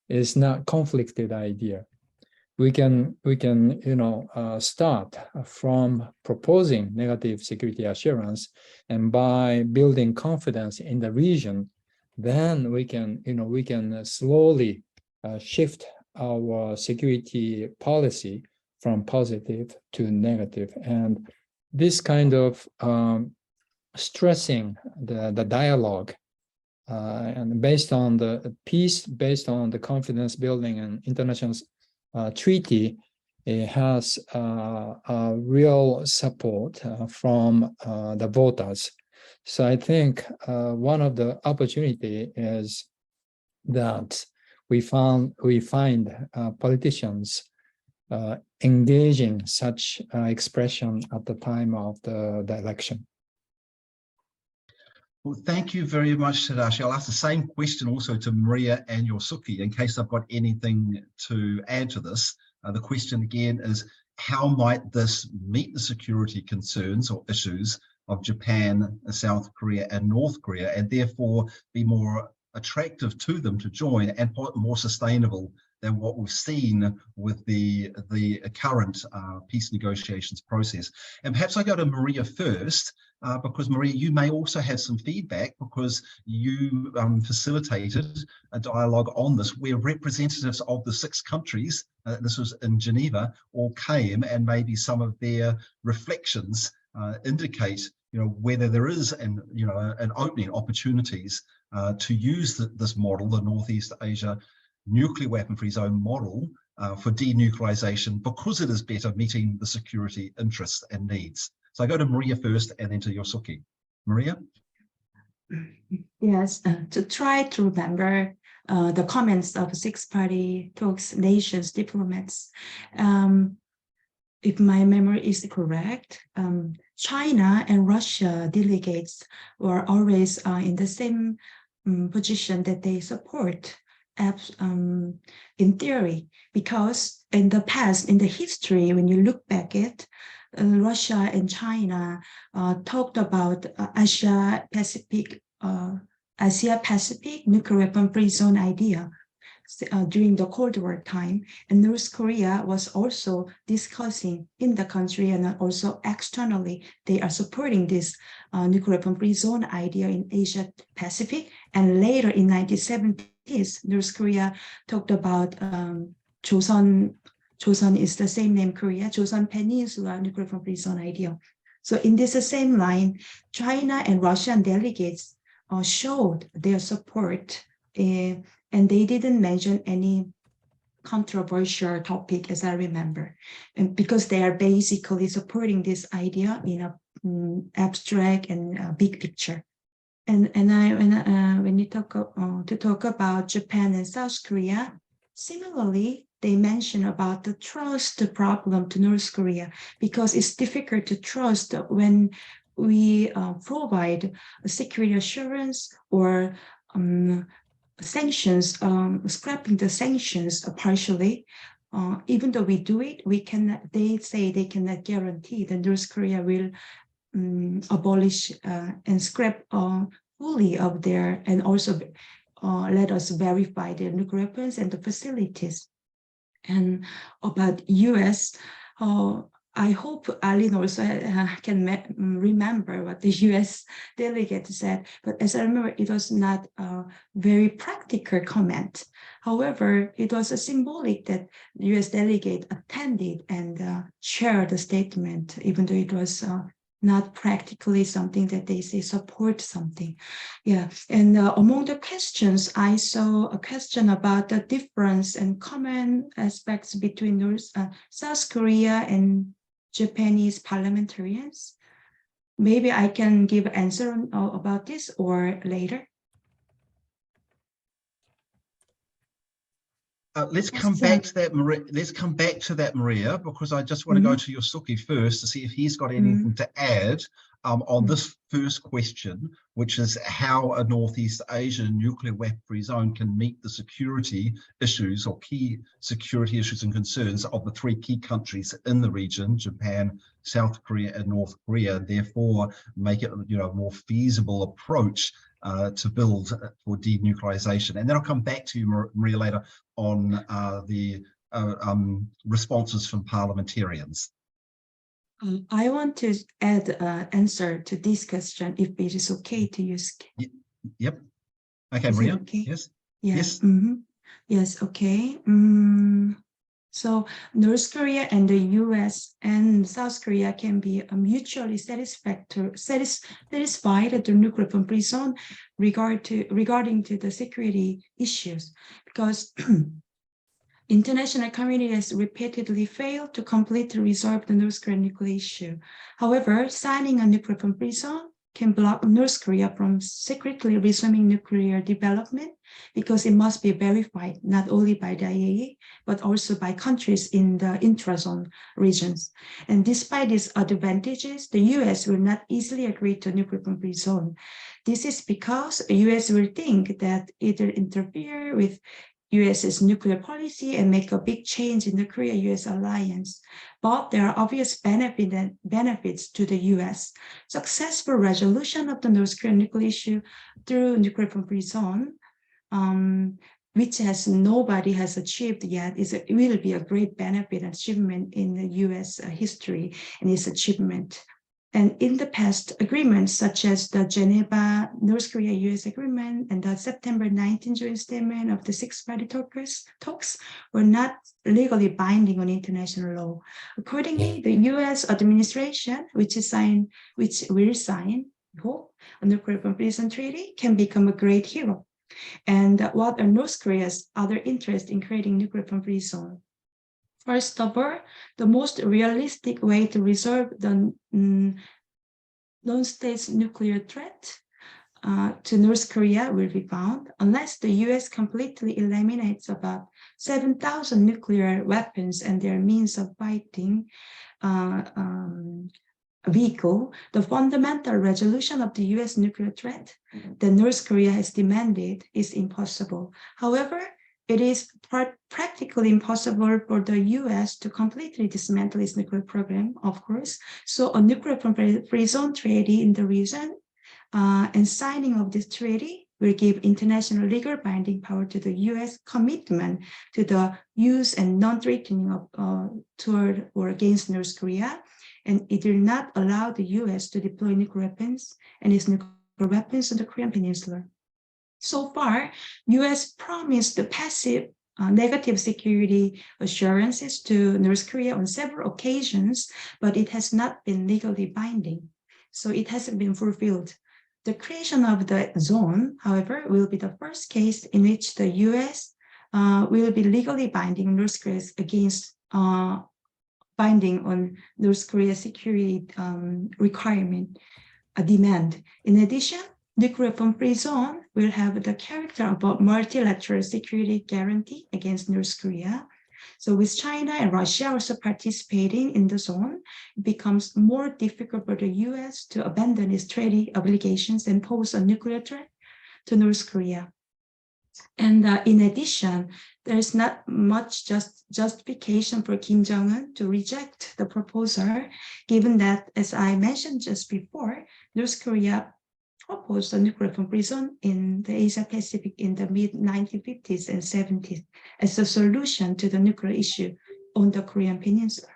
is not conflicted idea. We can start from proposing negative security assurance, and by building confidence in the region, then we can slowly shift our security policy from positive to negative. And this kind of stressing the dialogue and based on the peace, based on the confidence building and international treaty, it has a real support from the voters. So I think one of the opportunity is that we find politicians engaging such expression at the time of the election. Well, thank you very much, Tadashi. I'll ask the same question also to Maria and Yosuke in case I've got anything to add to this. The question again is, how might this meet the security concerns or issues of Japan, South Korea, and North Korea, and therefore be more attractive to them to join and more sustainable than what we've seen with the current peace negotiations process? And perhaps I go to Maria first, because Maria, you may also have some feedback because you facilitated a dialogue on this where representatives of the 6 countries, this was in Geneva, all came, and maybe some of their reflections indicate whether there is an opening opportunities to use this model, the Northeast Asia nuclear weapon-free zone model, for denuclearization, because it is better meeting the security interests and needs. So I go to Maria first and then to Yosuke. Maria? Yes, to try to remember the comments of 6-party talks nations diplomats. If my memory is correct, China and Russia delegates were always in the same position that they support in theory, because in the past, in the history, when you look back at Russia and China talked about Asia-Pacific nuclear weapon-free zone idea during the Cold War time, and North Korea was also discussing in the country and also externally. They are supporting this nuclear weapon-free zone idea in Asia-Pacific, and later in 1970s, North Korea talked about Joseon is the same name Korea, Joseon Peninsula nuclear weapon-free zone idea. So in this same line, China and Russian delegates showed their support, and they didn't mention any controversial topic, as I remember, and because they are basically supporting this idea in a abstract and big picture. And when you talk about Japan and South Korea, similarly, they mention about the trust problem to North Korea, because it's difficult to trust when we provide security assurance or sanctions, scrapping the sanctions partially. Even though we do it, they say they cannot guarantee that North Korea will abolish and scrap fully of their, and also let us verify their nuclear weapons and the facilities. And about US, I hope Aline also can remember what the US delegate said, but as I remember, it was not a very practical comment. However, it was a symbolic that the US delegate attended and shared the statement, even though it was not practically something that they say support something. Yeah, and among the questions, I saw a question about the difference and common aspects between South Korea and Japanese parliamentarians. Maybe I can give an answer about this or later. Let's come back to that, Maria. Let's come back to that, Maria, because I just want to go to Yosuke first to see if he's got anything to add on this first question, which is how a Northeast Asian nuclear weapon-free zone can meet the security issues or key security issues and concerns of the three key countries in the region, Japan, South Korea, and North Korea, therefore make it, a more feasible approach to build for denuclearization. And then I'll come back to you, Maria, later on the responses from parliamentarians. I want to add an answer to this question, if it is okay to use. Yep. Okay, Is Maria. Okay? Yes. Yeah. Yes. Yes. Okay. So North Korea and the US and South Korea can be mutually satisfied at the nuclear weapon-free zone regarding to the security issues, because international community has repeatedly failed to completely resolve the North Korean nuclear issue. However, signing a nuclear weapon-free zone can block North Korea from secretly resuming nuclear development, because it must be verified not only by the IAEA, but also by countries in the intrazone regions. And despite these advantages, the US will not easily agree to a nuclear weapon-free zone. This is because the US will think that it will interfere with US's nuclear policy and make a big change in the Korea-US alliance. But there are obvious benefits to the US. Successful resolution of the North Korean nuclear issue through nuclear weapon-free zone, which nobody has achieved yet, it will be a great benefit and achievement in the US history and its achievement. And in the past, agreements such as the Geneva North Korea-US agreement and the September 19 joint statement of the six-party talks were not legally binding on international law. Accordingly, the US administration, which will sign, hope, a nuclear weapon-free zone treaty, can become a great hero. And what are North Korea's other interests in creating nuclear weapon-free zone? First of all, the most realistic way to resolve the non-state's nuclear threat to North Korea will be found unless the US completely eliminates about 7,000 nuclear weapons and their means of fighting vehicle. The fundamental resolution of the US nuclear threat that North Korea has demanded is impossible. However, it is practically impossible for the US to completely dismantle its nuclear program, of course. So a nuclear weapon-free zone treaty in the region and signing of this treaty will give international legal binding power to the US commitment to the use and non-threatening of toward or against North Korea. And it will not allow the US to deploy nuclear weapons and its nuclear weapons on the Korean Peninsula. So far, US promised the passive negative security assurances to North Korea on several occasions, but it has not been legally binding. So it hasn't been fulfilled. The creation of the zone, however, will be the first case in which the US will be legally binding North Korea against binding on North Korea's security requirement, demand. In addition, nuclear weapon-free zone will have the character of a multilateral security guarantee against North Korea. So with China and Russia also participating in the zone, it becomes more difficult for the US to abandon its treaty obligations and pose a nuclear threat to North Korea. And in addition, there is not much justification for Kim Jong-un to reject the proposal, given that, as I mentioned just before, North Korea proposed a nuclear weapon-free zone in the Asia-Pacific in the mid-1950s and 70s as a solution to the nuclear issue on the Korean Peninsula.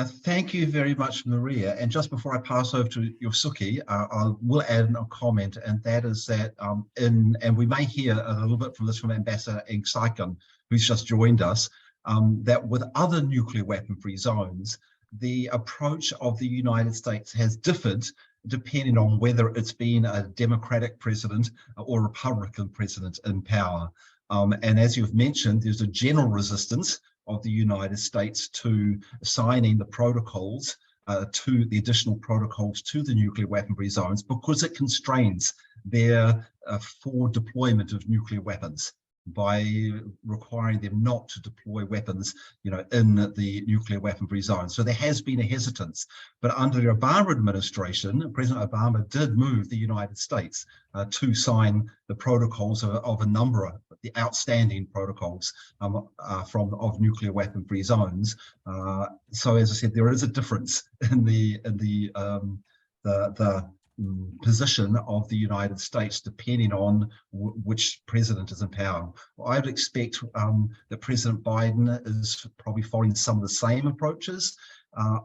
Thank you very much, Maria. And just before I pass over to Yosuke, I will add a comment, and that is that and we may hear a little bit from this from Ambassador Eng Saikon, who's just joined us, that with other nuclear weapon-free zones, the approach of the United States has differed depending on whether it's been a Democratic president or Republican president in power. And as you've mentioned, there's a general resistance of the United States to signing the protocols, to the additional protocols to the nuclear weapon-free zones, because it constrains their forward deployment of nuclear weapons by requiring them not to deploy weapons, in the nuclear weapon-free zone. So there has been a hesitance, but under the Obama administration, President Obama did move the United States to sign the protocols of a number of the outstanding protocols of nuclear weapon-free zones. So as I said, there is a difference in the position of the United States depending on which president is in power. Well, I would expect that President Biden is probably following some of the same approaches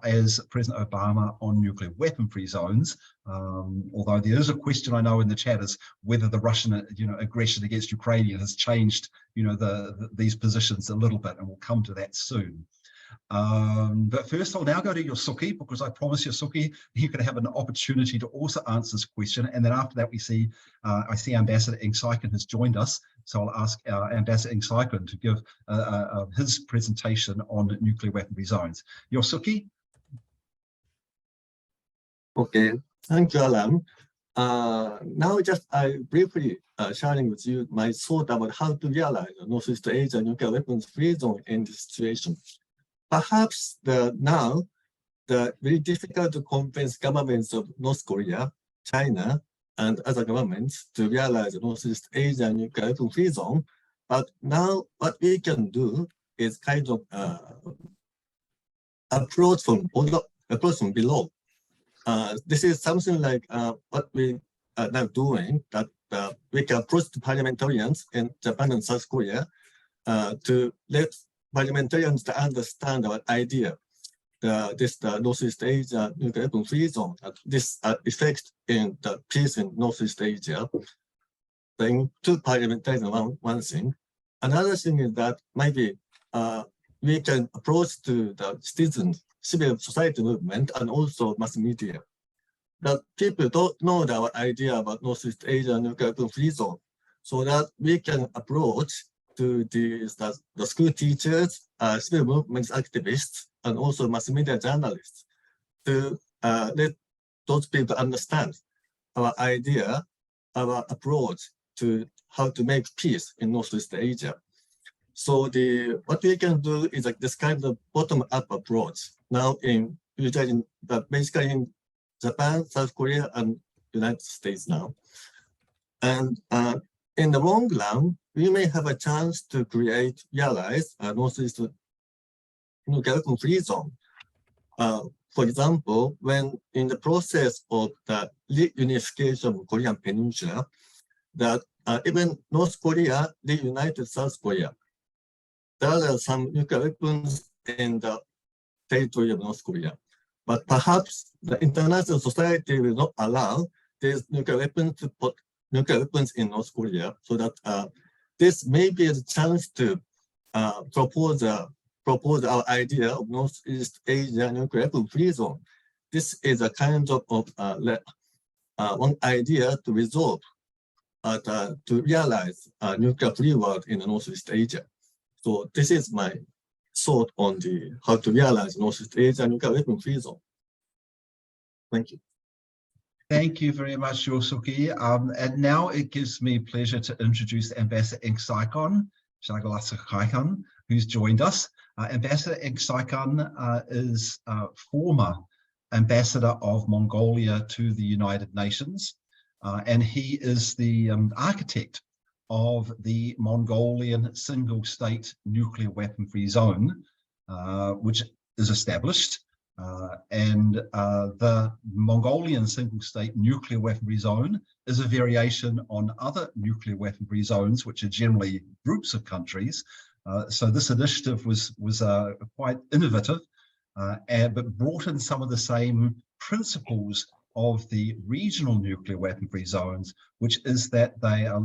as President Obama on nuclear weapon-free zones, although there is a question I know in the chat is whether the Russian aggression against Ukraine has changed these positions a little bit, and we'll come to that soon. But first I'll now go to Yosuke, because I promised Yosuke you could have an opportunity to also answer this question, and then after that I see Ambassador Eng Saikon has joined us, so I'll ask Ambassador Eng Saikon to give his presentation on nuclear weaponry zones. Yosuke? Okay, thank you, Alan. Now I briefly sharing with you my thought about how to realize the Northeast Asia nuclear weapons free zone in this situation. Perhaps now the very difficult to convince governments of North Korea, China, and other governments to realize the Northeast Asia nuclear weapon free zone. But now what we can do is kind of approach from below. This is something like what we are now doing, that we can approach the parliamentarians in Japan and South Korea to let parliamentarians to understand our idea, the Northeast Asia nuclear weapon free zone, this effect in the peace in Northeast Asia. Then to parliamentarians, one thing. Another thing is that maybe we can approach to the citizens, civil society movement, and also mass media. That people don't know our idea about Northeast Asia nuclear weapon free zone, so that we can approach to the school teachers, civil movement activists, and also mass media journalists to let those people understand our idea, our approach to how to make peace in Northeast Asia. So what we can do is like this kind of bottom-up approach. Now basically in Japan, South Korea, and United States now. And in the long run, we may have a chance to realize a Northeast nuclear weapon free zone. For example, when in the process of the reunification of Korean Peninsula, that even North Korea reunited South Korea. There are some nuclear weapons in the territory of North Korea, but perhaps the international society will not allow these nuclear weapons to put nuclear weapons in North Korea, so that this may be a chance to propose our idea of Northeast Asia nuclear weapon free zone. This is a kind of one idea to resolve, to realize a nuclear free world in the Northeast Asia. So this is my thought on how to realize Northeast Asia nuclear weapon free zone. Thank you. Thank you very much, Yosuke. And now it gives me pleasure to introduce Ambassador Eng Saikon, who's joined us. Ambassador Eng Saikon is former ambassador of Mongolia to the United Nations, and he is the architect of the Mongolian single-state nuclear weapon-free zone, which is established. And the Mongolian single-state nuclear weaponry zone is a variation on other nuclear weaponry zones, which are generally groups of countries. So this initiative was quite innovative, but brought in some of the same principles of the regional nuclear weapon-free zones, which is that they are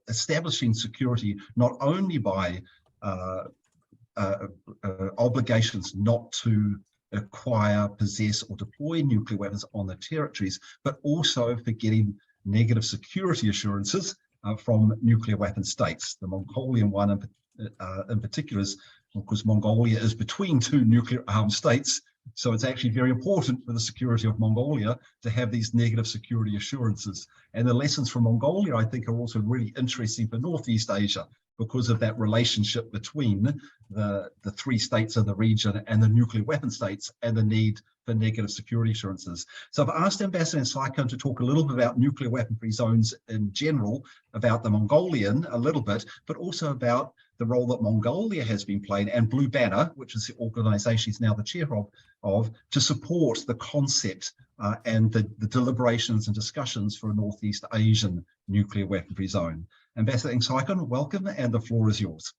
establishing security not only by obligations not to acquire, possess, or deploy nuclear weapons on the territories, but also for getting negative security assurances from nuclear weapon states. The Mongolian one in particular is, because Mongolia is between two nuclear armed states, so it's actually very important for the security of Mongolia to have these negative security assurances. And the lessons from Mongolia, I think, are also really interesting for Northeast Asia because of that relationship between the three states of the region and the nuclear weapon states and the need for negative security assurances. So I've asked Ambassador Saikon to talk a little bit about nuclear weapon-free zones in general, about the Mongolian a little bit, but also about the role that Mongolia has been playing, and Blue Banner, which is the organization he's now the chair of, to support the concept and the deliberations and discussions for a Northeast Asian nuclear weapon-free zone. Ambassador Saikon, welcome, and the floor is yours.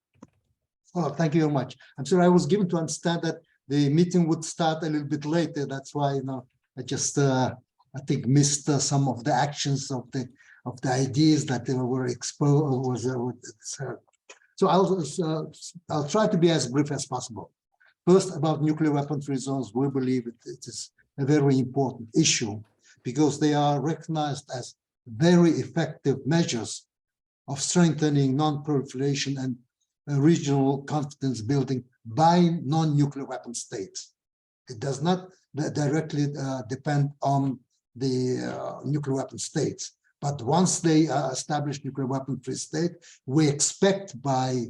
Oh, thank you very much. I'm sorry, I was given to understand that the meeting would start a little bit later. That's why, you know, I just I think missed some of the actions of the ideas that they were exposed. So I'll try to be as brief as possible. First, about nuclear weapon-free zones, we believe it is a very important issue because they are recognized as very effective measures of strengthening non-proliferation and regional confidence building by non-nuclear weapon states. It does not directly depend on the nuclear weapon states. But once they establish nuclear weapon-free state, we expect by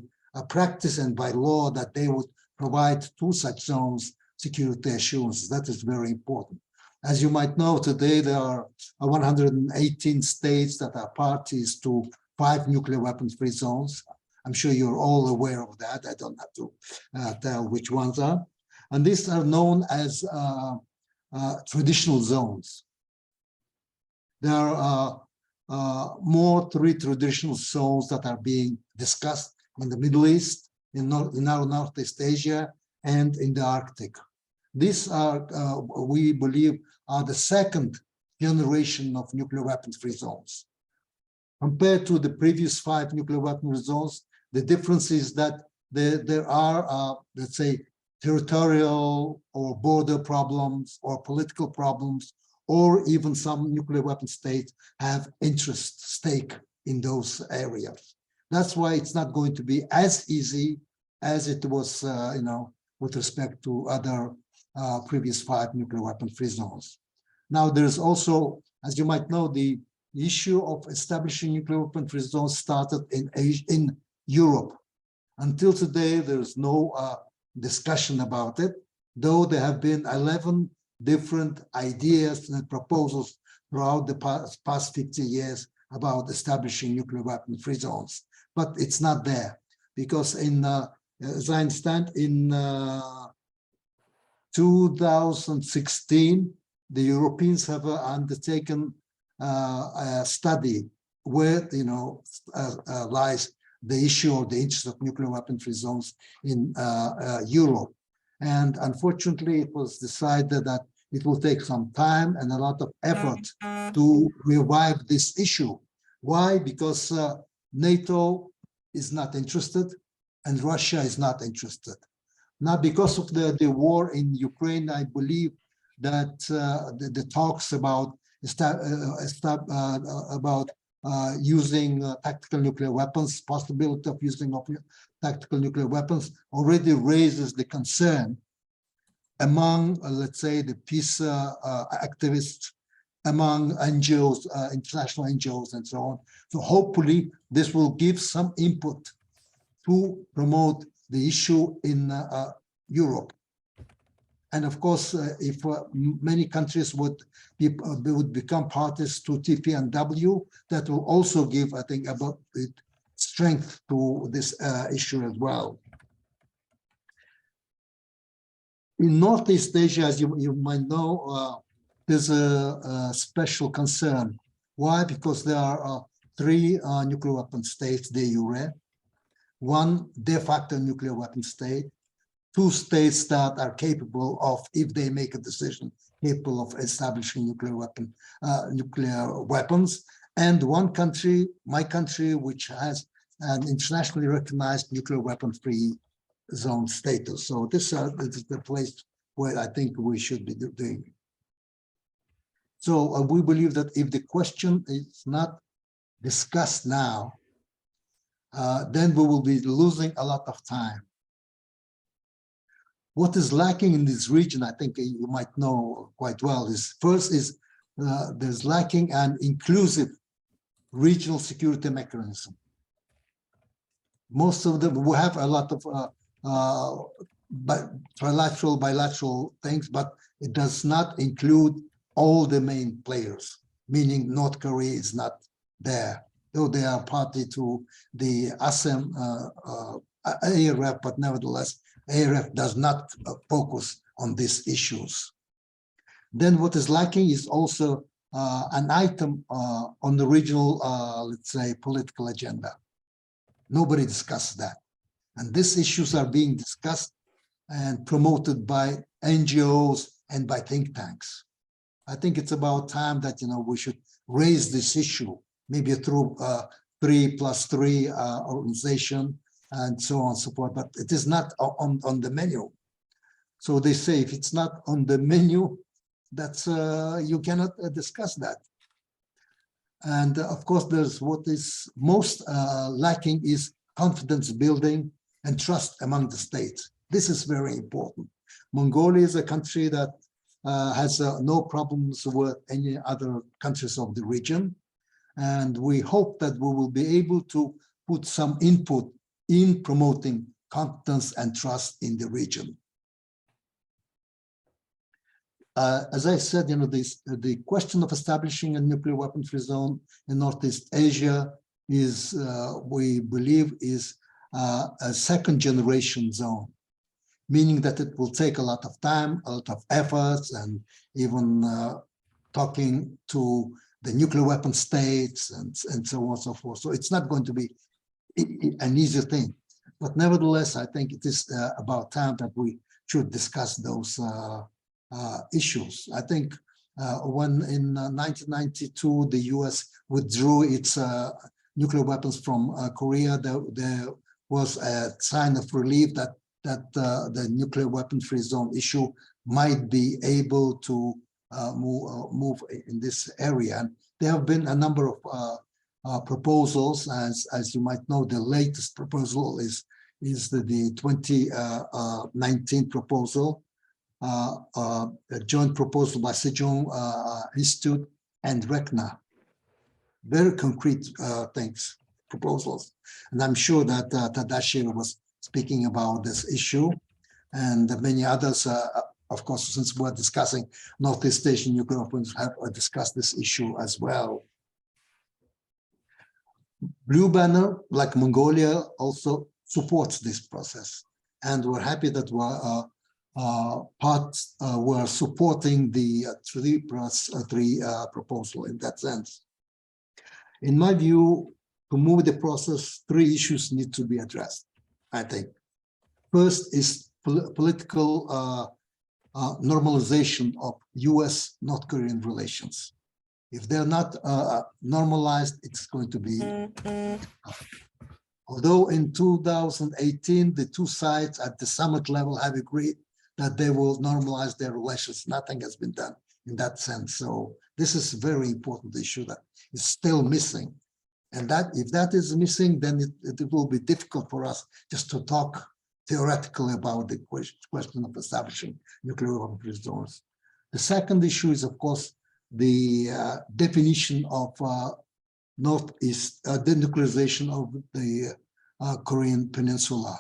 practice and by law that they would provide to such zones security assurances. That is very important. As you might know, today there are 118 states that are parties to 5 nuclear weapon-free zones. I'm sure you're all aware of that. I don't have to tell which ones are. And these are known as traditional zones. There are more 3 traditional zones that are being discussed in the Middle East, in our Northeast Asia, and in the Arctic. These are, we believe, are the second generation of nuclear weapons-free zones. Compared to the previous 5 nuclear weapon-free zones, the difference is that there are, let's say, territorial or border problems or political problems, or even some nuclear weapon states have stake in those areas. That's why it's not going to be as easy as it was, you know, with respect to other previous 5 nuclear weapon-free zones. Now, there's also, as you might know, the issue of establishing nuclear weapon-free zones started in Europe. Until today, there's no discussion about it, though there have been 11 different ideas and proposals throughout the past 50 years about establishing nuclear weapon-free zones. But it's not there, because in, as I understand, in 2016, the Europeans have undertaken a study where, you know, lies the issue of the interest of nuclear weapon-free zones in Europe. And unfortunately, it was decided that it will take some time and a lot of effort to revive this issue. Why? Because NATO is not interested and Russia is not interested. Now, because of the war in Ukraine, I believe that the talks about using tactical nuclear weapons, possibility of using tactical nuclear weapons, already raises the concern among, let's say, the peace activists, among NGOs, international NGOs, and so on. So hopefully this will give some input to promote the issue in Europe. And of course, if many countries would become parties to TPNW, that will also give, I think, about it strength to this issue as well. In Northeast Asia, as you might know, there's a special concern. Why? Because there are 3 nuclear weapon states de jure, 1 de facto nuclear weapon state, two states that are capable of, if they make a decision, capable of establishing nuclear weapons, and one country, my country, which has an internationally recognized nuclear weapon-free zone status. So this is the place where I think we should be doing. So we believe that if the question is not discussed now, then we will be losing a lot of time. What is lacking in this region, I think you might know quite well, is first is there's lacking an inclusive regional security mechanism. Most of them, we have a lot of bilateral things, but it does not include all the main players, meaning North Korea is not there, though they are party to the ASEM ARF, but nevertheless, ARF does not focus on these issues. Then what is lacking is also an item on the regional, let's say, political agenda. Nobody discussed that. And these issues are being discussed and promoted by NGOs and by think tanks. I think it's about time that, we should raise this issue, maybe through 3+3 organization and so on and so forth, but it is not on the menu. So they say if it's not on the menu, that's you cannot discuss that. And of course, there's what is most lacking is confidence building and trust among the states. This is very important. Mongolia is a country that has no problems with any other countries of the region. And we hope that we will be able to put some input in promoting confidence and trust in the region. As I said, the question of establishing a nuclear weapon-free zone in Northeast Asia is, we believe, is a second-generation zone, meaning that it will take a lot of time, a lot of efforts, and even talking to the nuclear weapon states and so on and so forth. So it's not going to be an easy thing. But nevertheless, I think it is about time that we should discuss those issues. I think when in 1992, the US withdrew its nuclear weapons from Korea, there was a sign of relief that the nuclear weapon-free zone issue might be able to move in this area. And there have been a number of proposals, as you might know. The latest proposal is the 2019 proposal, a joint proposal by Sejong Institute and RECNA. Very concrete things, proposals. And I'm sure that Tadashi was speaking about this issue, and many others, of course, since we're discussing Northeast Asian nuclear weapons, have discussed this issue as well. Blue Banner, like Mongolia, also supports this process, and we're happy that we're supporting the 3+3 proposal in that sense. In my view, to move the process, three issues need to be addressed, I think. First is political normalization of US-North Korean relations. If they're not normalized, it's going to be although in 2018, the two sides at the summit level have agreed that they will normalize their relations. Nothing has been done in that sense. So this is a very important issue that is still missing. And that if that is missing, then it will be difficult for us just to talk theoretically about the question of establishing nuclear weapon-free zones. The second issue is, of course, the definition of Northeast denuclearization of the Korean Peninsula.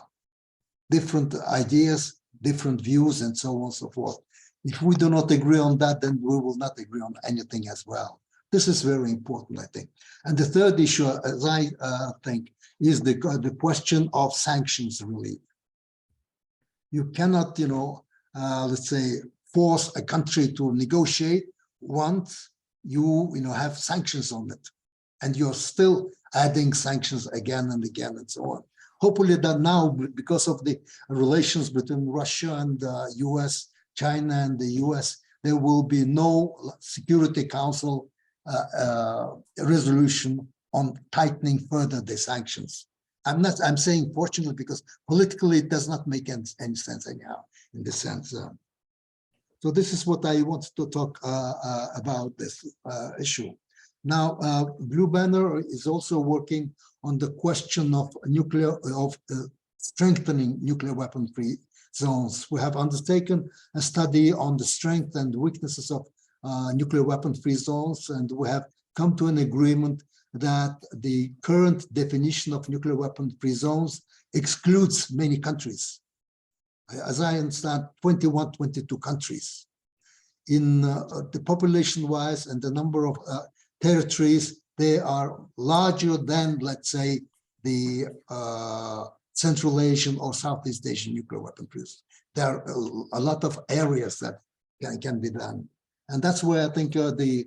Different ideas, different views, and so on and so forth. If we do not agree on that, then we will not agree on anything as well. This is very important, I think. And the third issue, as I think, is the question of sanctions relief. You cannot, let's say, force a country to negotiate once you have sanctions on it, and you're still adding sanctions again and again and so on. hopefully that now, because of the relations between Russia and the US, China and the US, there will be no Security Council resolution on tightening further the sanctions. I'm saying fortunately because politically it does not make any sense anyhow in this sense. So this is what I wanted to talk about this issue. Now, Blue Banner is also working on the question of strengthening nuclear weapon-free zones. We have undertaken a study on the strength and weaknesses of nuclear weapon-free zones, and we have come to an agreement that the current definition of nuclear weapon-free zones excludes many countries. As I understand, 21, 22 countries. In the population-wise and the number of territories, they are larger than, let's say, the Central Asian or Southeast Asian nuclear weapon-free. There are a lot of areas that can be done. And that's where I think the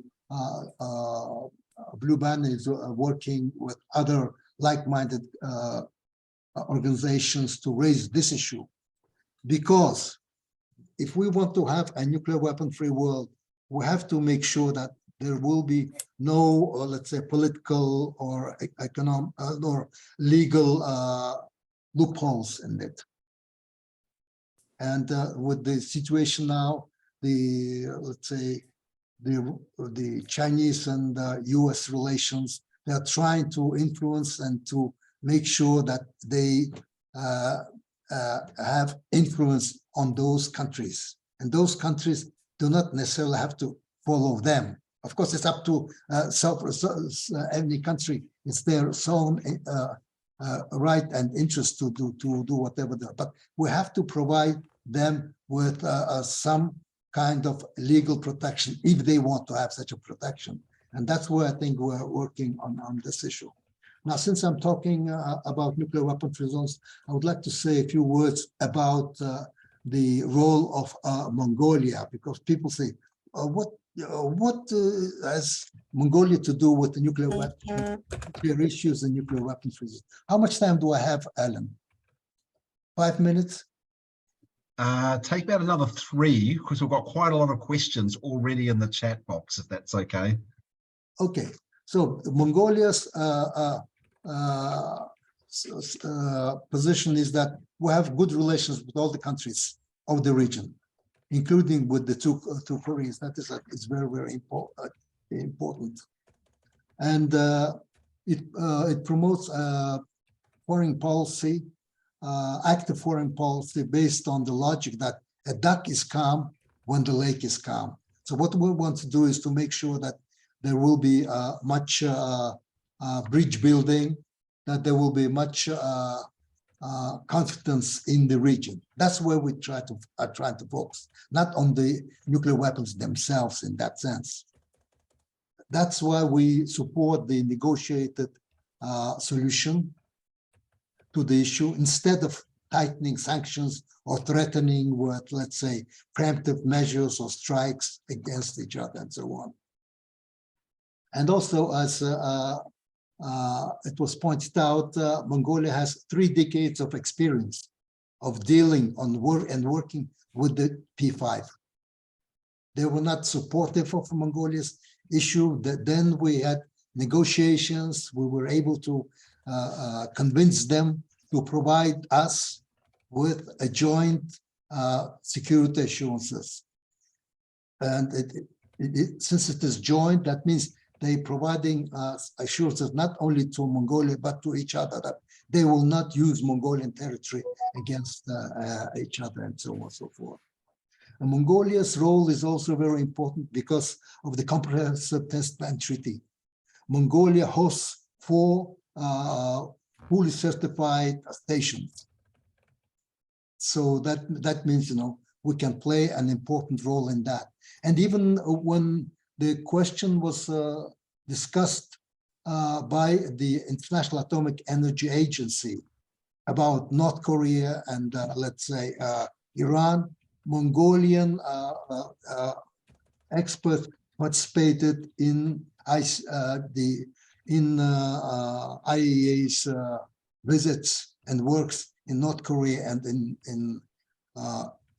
Blue Banner is working with other like-minded organizations to raise this issue. Because if we want to have a nuclear weapon-free world, we have to make sure that there will be no, let's say, political or economic or legal loopholes in it. And with the situation now, let's say, the Chinese and US relations, they are trying to influence and to make sure that they have influence on those countries. And those countries do not necessarily have to follow them. Of course, it's up to any country. It's their own right and interest to do whatever they are. But we have to provide them with some kind of legal protection if they want to have such a protection. And that's where I think we're working on this issue. Now, since I'm talking about nuclear weapon-free zones, I would like to say a few words about the role of Mongolia, because people say, what has Mongolia to do with the nuclear issues and nuclear weapons-free zones? How much time do I have, Alan? 5 minutes? Take about another 3, because we've got quite a lot of questions already in the chat box, if that's okay. Okay, so Mongolia's position is that we have good relations with all the countries of the region, including with the two Koreas. That is very, very important. And it promotes foreign policy, active foreign policy based on the logic that a duck is calm when the lake is calm. So what we want to do is to make sure that there will be much bridge building, that there will be much confidence in the region. That's where we are trying to focus, not on the nuclear weapons themselves in that sense. That's why we support the negotiated solution to the issue instead of tightening sanctions or threatening with, let's say, preemptive measures or strikes against each other and so on. And also, as it was pointed out, Mongolia has 3 decades of experience of dealing on working with the P5. They were not supportive of Mongolia's issue. Then we had negotiations. We were able to convince them to provide us with a joint security assurances. And since it is joint, that means they providing assurances not only to Mongolia, but to each other that they will not use Mongolian territory against each other and so on and so forth. And Mongolia's role is also very important because of the Comprehensive Test Ban Treaty. Mongolia hosts 4 fully certified stations. So that means, you know, we can play an important role in that. And even when the question was discussed by the International Atomic Energy Agency about North Korea and let's say Iran, Mongolian experts participated in IAEA's visits and works in North Korea and in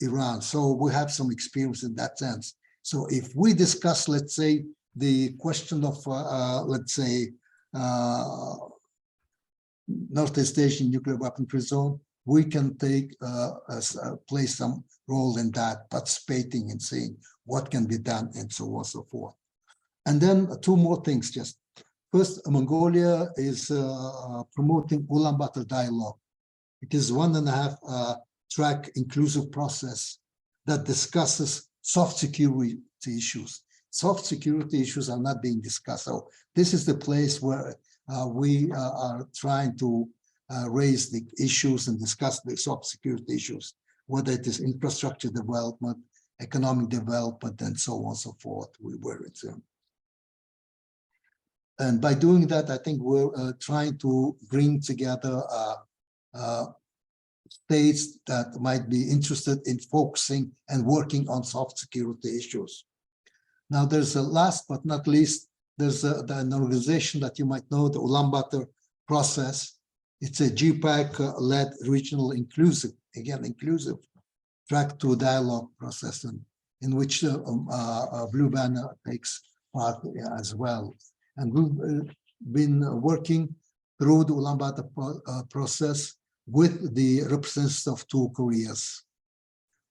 Iran. So we have some experience in that sense. So if we discuss, let's say, the question of, let's say, Northeast Asian nuclear weapon-free zone, we can take play some role in that, participating and seeing what can be done and so on and so forth. And then two more things. Just first, Mongolia is promoting Ulaanbaatar dialogue. It is 1.5 track inclusive process that discusses soft security issues. Soft security issues are not being discussed. So this is the place where we are trying to raise the issues and discuss the soft security issues, whether it is infrastructure development, economic development, and so on and so forth. We were into. And by doing that, I think we're trying to bring together states that might be interested in focusing and working on soft security issues. Now, there's a last but not least, there's an organization that you might know, the Ulaanbaatar process. It's a GPAC-led regional inclusive track to dialogue process, in which Blue Banner takes part as well. And we've been working through the Ulaanbaatar process with the representatives of 2 Koreas.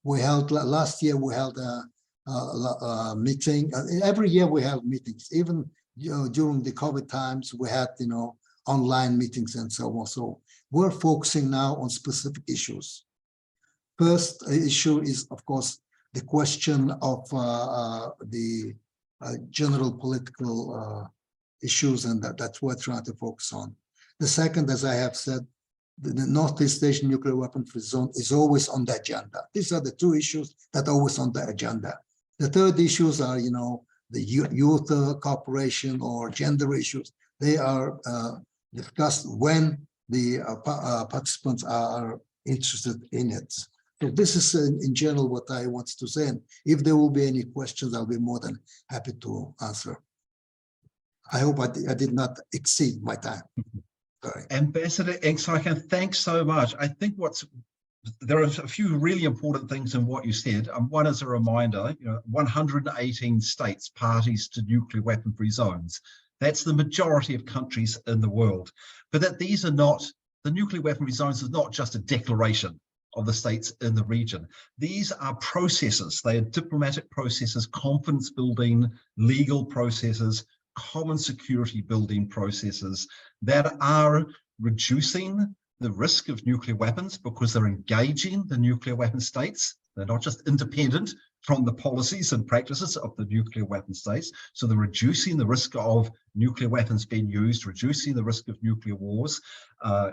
We held, last year we held a meeting. Every year we have meetings, even during the COVID times, we had, online meetings and so on. So we're focusing now on specific issues. First issue is, of course, the question of the general political issues, and that's what we're trying to focus on. The second, as I have said, the Northeast Asian nuclear weapon-free zone is always on the agenda. These are the 2 issues that are always on the agenda. The third issues are, the youth cooperation or gender issues. They are discussed when the participants are interested in it. So this is in general what I want to say. And if there will be any questions, I'll be more than happy to answer. I hope I did not exceed my time. Sorry. Ambassador Engsakan, thanks so much. I think there are a few really important things in what you said. One is a reminder, 118 states parties to nuclear weapon-free zones. That's the majority of countries in the world. But that these are not, the nuclear weapon-free zones is not just a declaration of the states in the region. These are processes. They are diplomatic processes, confidence building, legal processes, common security building processes that are reducing the risk of nuclear weapons because they're engaging the nuclear weapon states. They're not just independent from the policies and practices of the nuclear weapon states. So they're reducing the risk of nuclear weapons being used, reducing the risk of nuclear wars,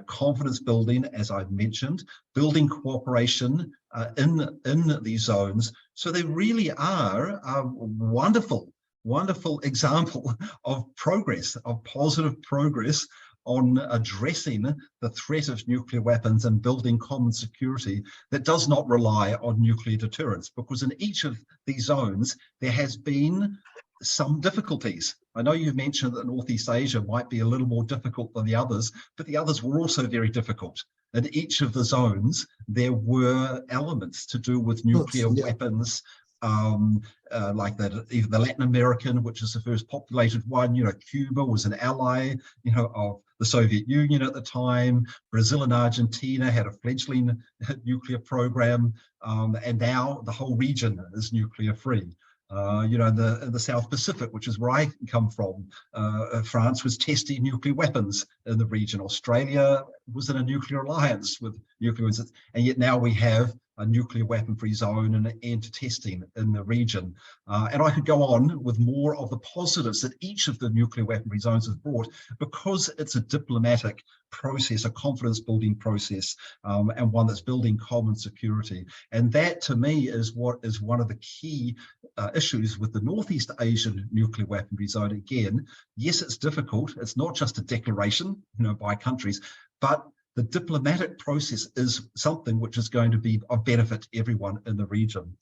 confidence building, as I've mentioned, building cooperation in these zones. So they really are a wonderful example of progress, of positive progress on addressing the threat of nuclear weapons and building common security that does not rely on nuclear deterrence, because in each of these zones there has been some difficulties. I know you've mentioned that Northeast Asia might be a little more difficult than the others, but the others were also very difficult. In each of the zones there were elements to do with nuclear weapons, like even the Latin American, which is the first populated one. Cuba was an ally, of the Soviet Union at the time. Brazil and Argentina had a fledgling nuclear program, and now the whole region is nuclear free. In the South Pacific, which is where I come from, France was testing nuclear weapons in the region. Australia was in a nuclear alliance with nuclear weapons, and yet now we have a nuclear weapon-free zone and an end to testing in the region. And I could go on with more of the positives that each of the nuclear weapon-free zones has brought, because it's a diplomatic process, a confidence-building process, and one that's building common security. And that, to me, is what is one of the key issues with the Northeast Asian nuclear weapon-free zone. Again, yes, it's difficult. It's not just a declaration, by countries, but the diplomatic process is something which is going to be of benefit to everyone in the region.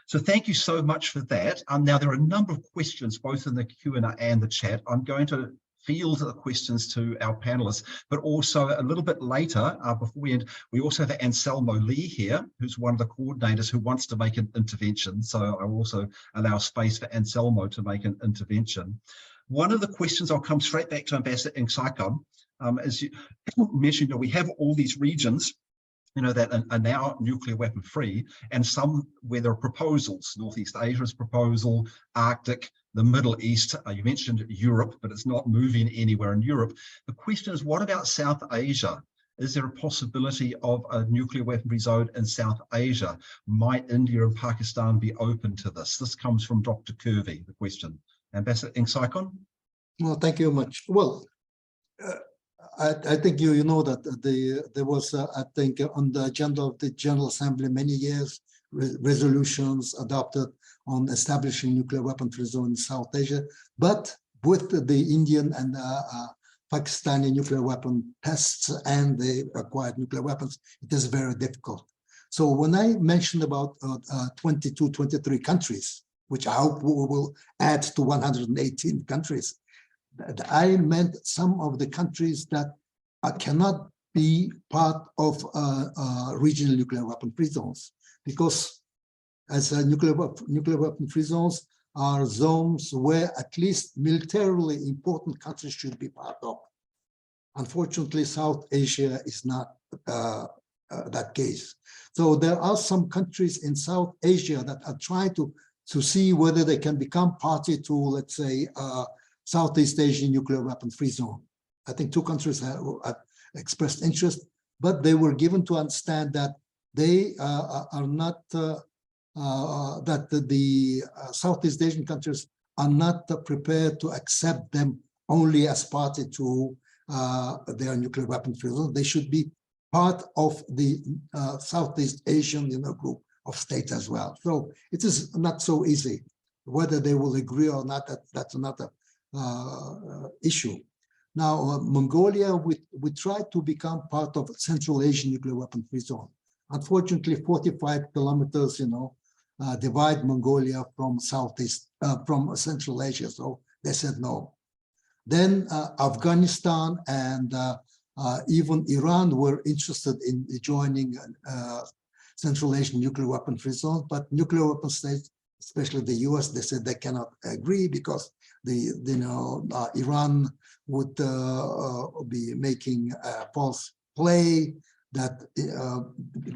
So thank you so much for that. Now, there are a number of questions, both in the Q&A and the chat. I'm going to field the questions to our panelists, but also a little bit later, before we end, we also have Anselmo Lee here, who's one of the coordinators who wants to make an intervention. So I will also allow space for Anselmo to make an intervention. One of the questions, I'll come straight back to Ambassador Ingsaikon, as you mentioned, we have all these regions that are now nuclear weapon free, and some where there are proposals. Northeast Asia's proposal, Arctic, the Middle East, you mentioned Europe, but it's not moving anywhere in Europe. The question is, what about South Asia? Is there a possibility of a nuclear weaponry zone in South Asia? Might India and Pakistan be open to this? This comes from Dr. Kirby, the question. Ambassador Ingsaikon? Well, thank you much. Well, I think you know that there was, I think, on the agenda of the General Assembly many years, resolutions adopted on establishing nuclear weapon-free zone in South Asia, but with the Indian and Pakistani nuclear weapon tests and the acquired nuclear weapons, it is very difficult. So when I mentioned about 22, 23 countries, which I hope we will add to 118 countries, I meant some of the countries that cannot be part of regional nuclear weapon-free zones, because as nuclear weapon-free zones are zones where at least militarily important countries should be part of. Unfortunately, South Asia is not that case. So there are some countries in South Asia that are trying to see whether they can become party to, let's say, Southeast Asian nuclear weapon-free zone. I think 2 countries have expressed interest, but they were given to understand that they are not, that the Southeast Asian countries are not prepared to accept them only as party to their nuclear weapon-free zone. They should be part of the Southeast Asian group of states as well. So it is not so easy. Whether they will agree or not, that's another issue. Now, Mongolia, we tried to become part of Central Asian nuclear weapon-free zone. Unfortunately, 45 kilometers, divide Mongolia from from Central Asia. So they said no. Then Afghanistan and even Iran were interested in joining Central Asian nuclear weapon-free zone, but nuclear weapon states, especially the US, they said they cannot agree because Iran would be making a false play that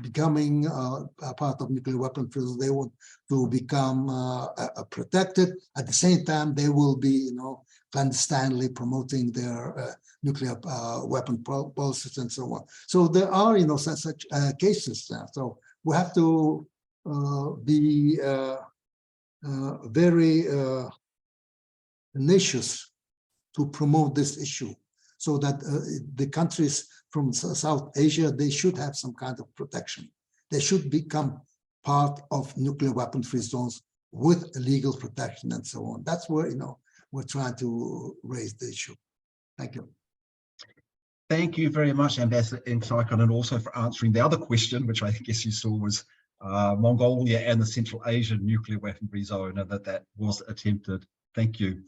becoming a part of nuclear weapon-free zone, they want to become protected. At the same time, they will be, clandestinely promoting their nuclear weapon policies and so on. So there are, such cases now. So we have to be very tenacious to promote this issue, so that the countries from South Asia, they should have some kind of protection. They should become part of nuclear weapon-free zones with legal protection and so on. That's where, we're trying to raise the issue. Thank you. Thank you very much, Ambassador Ingsaikon, and also for answering the other question, which I guess you saw was Mongolia and the Central Asian nuclear weaponry zone, and that was attempted. Thank you.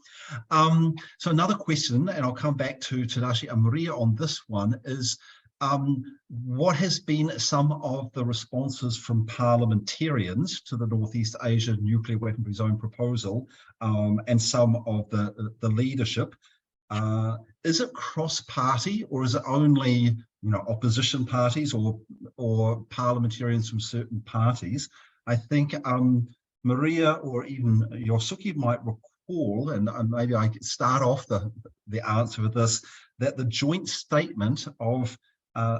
So another question, and I'll come back to Tadashi and Maria on this one, is what has been some of the responses from parliamentarians to the Northeast Asia nuclear weaponry zone proposal, and some of the leadership? Is it cross-party, or is it only opposition parties or parliamentarians from certain parties? I think Maria or even Yosuke might recall, and maybe I could start off the answer with this, that the joint statement of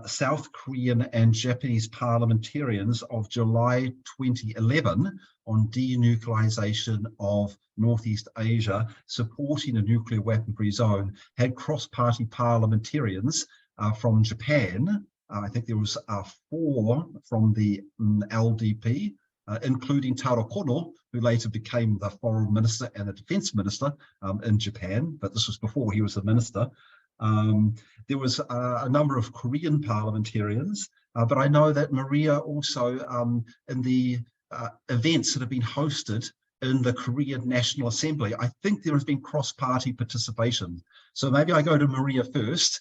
South Korean and Japanese parliamentarians of July 2011 on denuclearization of Northeast Asia, supporting a nuclear weapon-free zone, had cross-party parliamentarians from Japan. I think there was 4 from the LDP, including Taro Kono, who later became the foreign minister and the defense minister in Japan, but this was before he was the minister. There was a number of Korean parliamentarians, but I know that Maria also, in the events that have been hosted in the Korean National Assembly. I think there has been cross-party participation. So maybe I go to Maria first.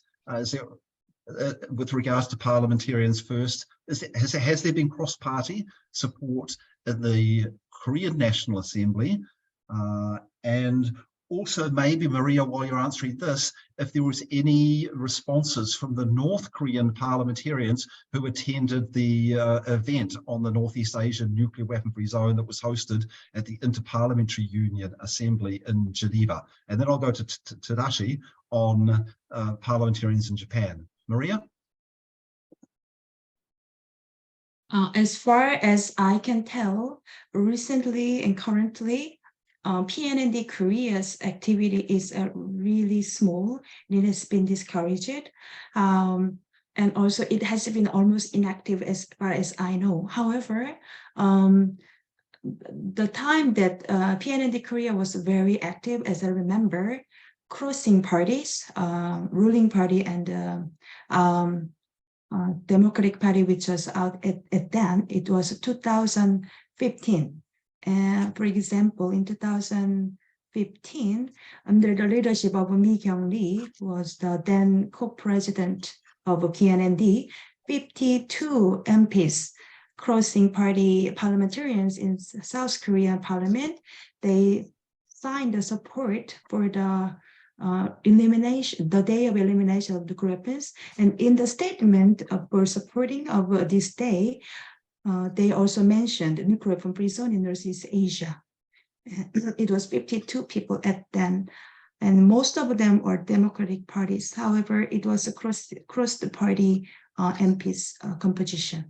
With regards to parliamentarians first, has there been cross-party support in the Korean National Assembly? And also maybe, Maria, while you're answering this, if there was any responses from the North Korean parliamentarians who attended the event on the Northeast Asian nuclear weapon-free zone that was hosted at the Inter-Parliamentary Union Assembly in Geneva. And then I'll go to Tadashi on parliamentarians in Japan. Maria? As far as I can tell, recently and currently, PNND Korea's activity is really small. It has been discouraged. And also it has been almost inactive as far as I know. However, the time that PNND Korea was very active, as I remember, crossing parties, ruling party and Democratic Party, which was out at then, it was 2015. And for example, in 2015, under the leadership of Mi Kyung-lee, was the then co-president of PNND, 52 MPs, crossing party parliamentarians in South Korean parliament, they signed the support for the elimination, the day of elimination of nuclear weapons. And in the statement for supporting of this day, they also mentioned nuclear weapon-free zone in Northeast Asia. It was 52 people at then, and most of them are Democratic parties. However, it was across the party MPs composition.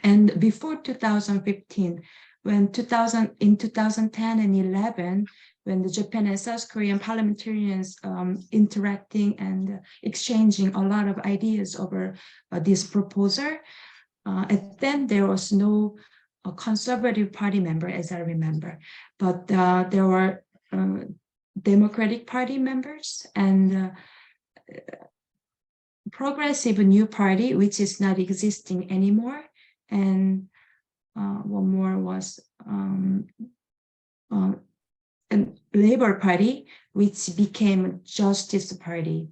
And before 2015, when in 2010 and 11, when the Japan and South Korean parliamentarians interacting and exchanging a lot of ideas over this proposal, and then there was no conservative party member, as I remember, but there were Democratic Party members and Progressive New Party, which is not existing anymore, and one more was and Labour Party, which became Justice Party.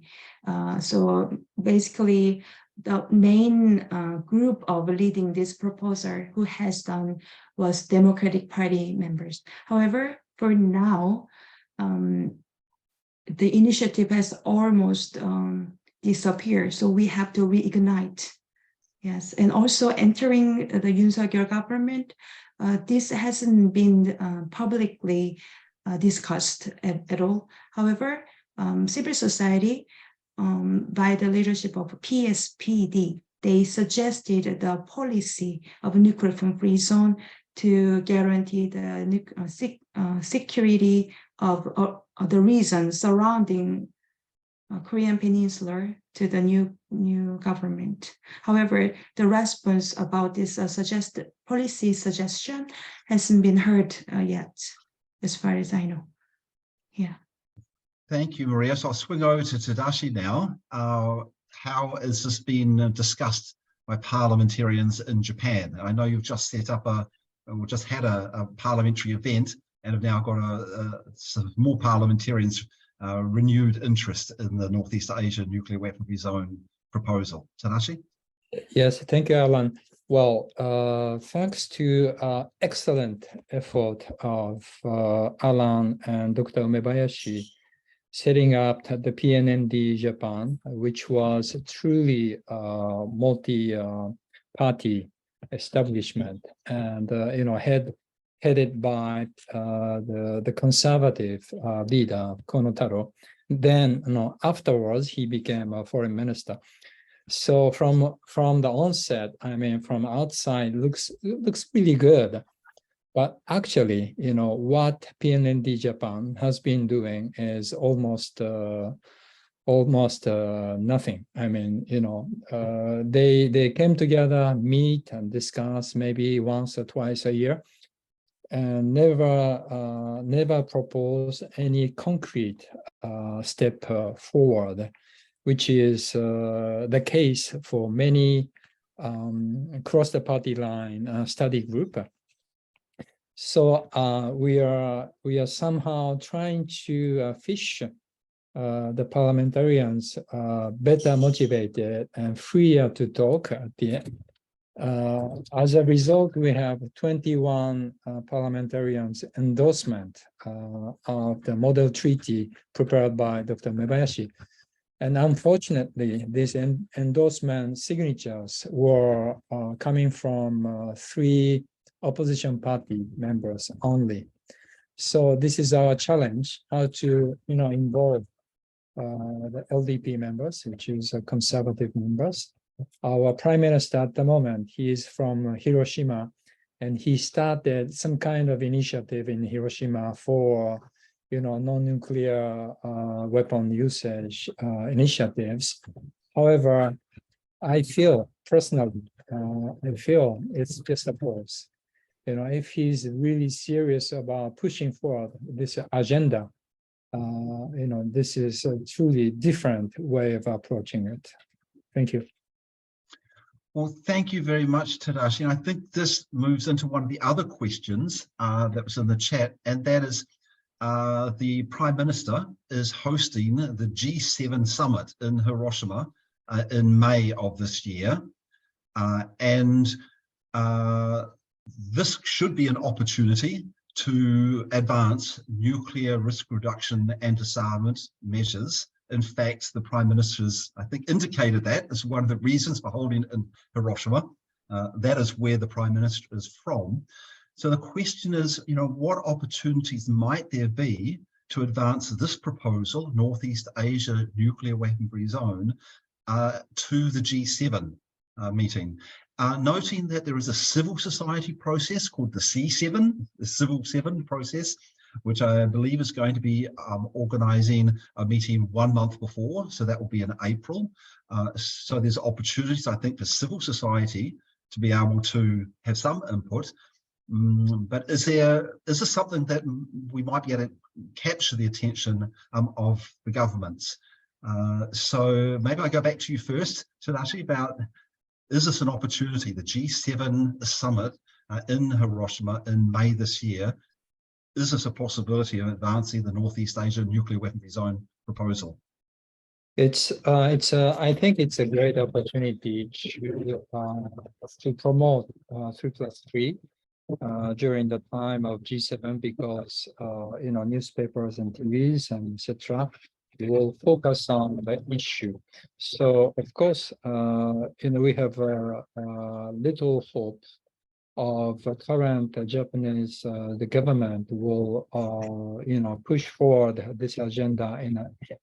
So basically, the main group of leading this proposal who has done was Democratic Party members. However, for now, the initiative has almost disappeared. So we have to reignite. Yes, and also entering the Yoon Suk-yeol government, this hasn't been publicly discussed at all. However, civil society, by the leadership of PSPD, they suggested the policy of nuclear weapon-free zone to guarantee the security of the region surrounding Korean Peninsula to the new government. However, the response about this suggested policy suggestion hasn't been heard yet, as far as I know. Yeah. Thank you, Maria. So I'll swing over to Tadashi now. How has this been discussed by parliamentarians in Japan? I know you've just set up just had a parliamentary event and have now got some more parliamentarians renewed interest in the Northeast Asia nuclear weapon-free zone proposal. Tadashi? Yes, thank you, Alan. Well, thanks to excellent effort of Alan and Dr. Umebayashi setting up the PNND Japan, which was truly multi-party establishment, and headed by the conservative leader Kono Taro. Then, afterwards, he became a foreign minister. So from the onset, I mean, from outside, looks really good. But actually, what PNND Japan has been doing is almost nothing. I mean, they came together, meet and discuss maybe once or twice a year, and never propose any concrete step forward, which is the case for many across the party line study group. So we are somehow trying to fish the parliamentarians better motivated and freer to talk at the end. As a result, we have 21 parliamentarians' endorsement of the model treaty prepared by Dr. Mebayashi. And unfortunately, these endorsement signatures were coming from 3 opposition party members only. So this is our challenge, how to involve the LDP members, which is conservative members. Our prime minister at the moment, he is from Hiroshima, and he started some kind of initiative in Hiroshima for non-nuclear weapon usage initiatives. However, I feel personally, it's just a pause. If he's really serious about pushing forward this agenda, this is a truly different way of approaching it. Thank you. Well, thank you very much, Tadashi. And I think this moves into one of the other questions that was in the chat, and that is the Prime Minister is hosting the G7 summit in Hiroshima in May of this year. This should be an opportunity to advance nuclear risk reduction and disarmament measures. In fact, the Prime Minister's, I think, indicated that as one of the reasons for holding it in Hiroshima. That is where the Prime Minister is from. So the question is, what opportunities might there be to advance this proposal, Northeast Asia Nuclear Weapon-Free Zone, to the G7 meeting? Noting that there is a civil society process called the C7, the Civil 7 process, which I believe is going to be organizing a meeting 1 month before, so that will be in April. So there's opportunities, I think, for civil society to be able to have some input. But is this something that we might be able to capture the attention of the governments? So maybe I go back to you first, Tadashi, about, is this an opportunity, the G7 summit in Hiroshima in May this year? Is this a possibility of advancing the Northeast Asia Nuclear Weapon-Free Zone proposal? I think it's a great opportunity to promote 3+3 during the time of G7, because newspapers and TVs and etc. will focus on the issue. So of course, we have little hope of the current Japanese the government will push forward this agenda in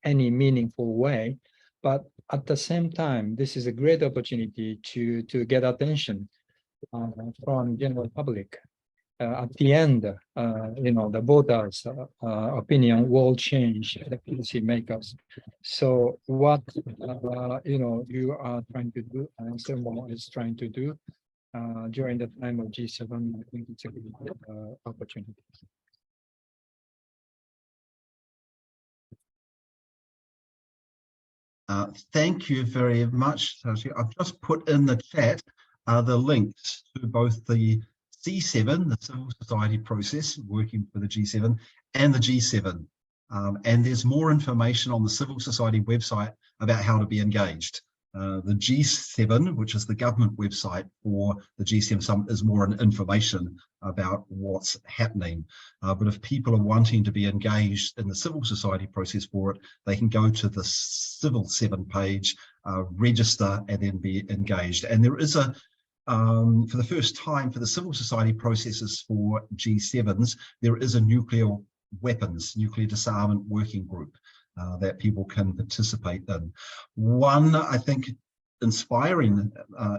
any meaningful way. But at the same time, this is a great opportunity to get attention from general public. At the end, the voters' opinion will change the policy makers. So what you are trying to do, and someone is trying to do during the time of G7, I think it's a good opportunity. Thank you very much, Tadashi. I've just put in the chat the links to both the C7, the civil society process working for the G7, and the G7. And there's more information on the civil society website about how to be engaged. The G7, which is the government website for the G7 summit, is more information about what's happening. But if people are wanting to be engaged in the civil society process for it, they can go to the Civil 7 page, register, and then be engaged. And there is a, for the first time for the civil society processes for G7s, there is a nuclear weapons, nuclear disarmament working group that people can participate in. One, I think, inspiring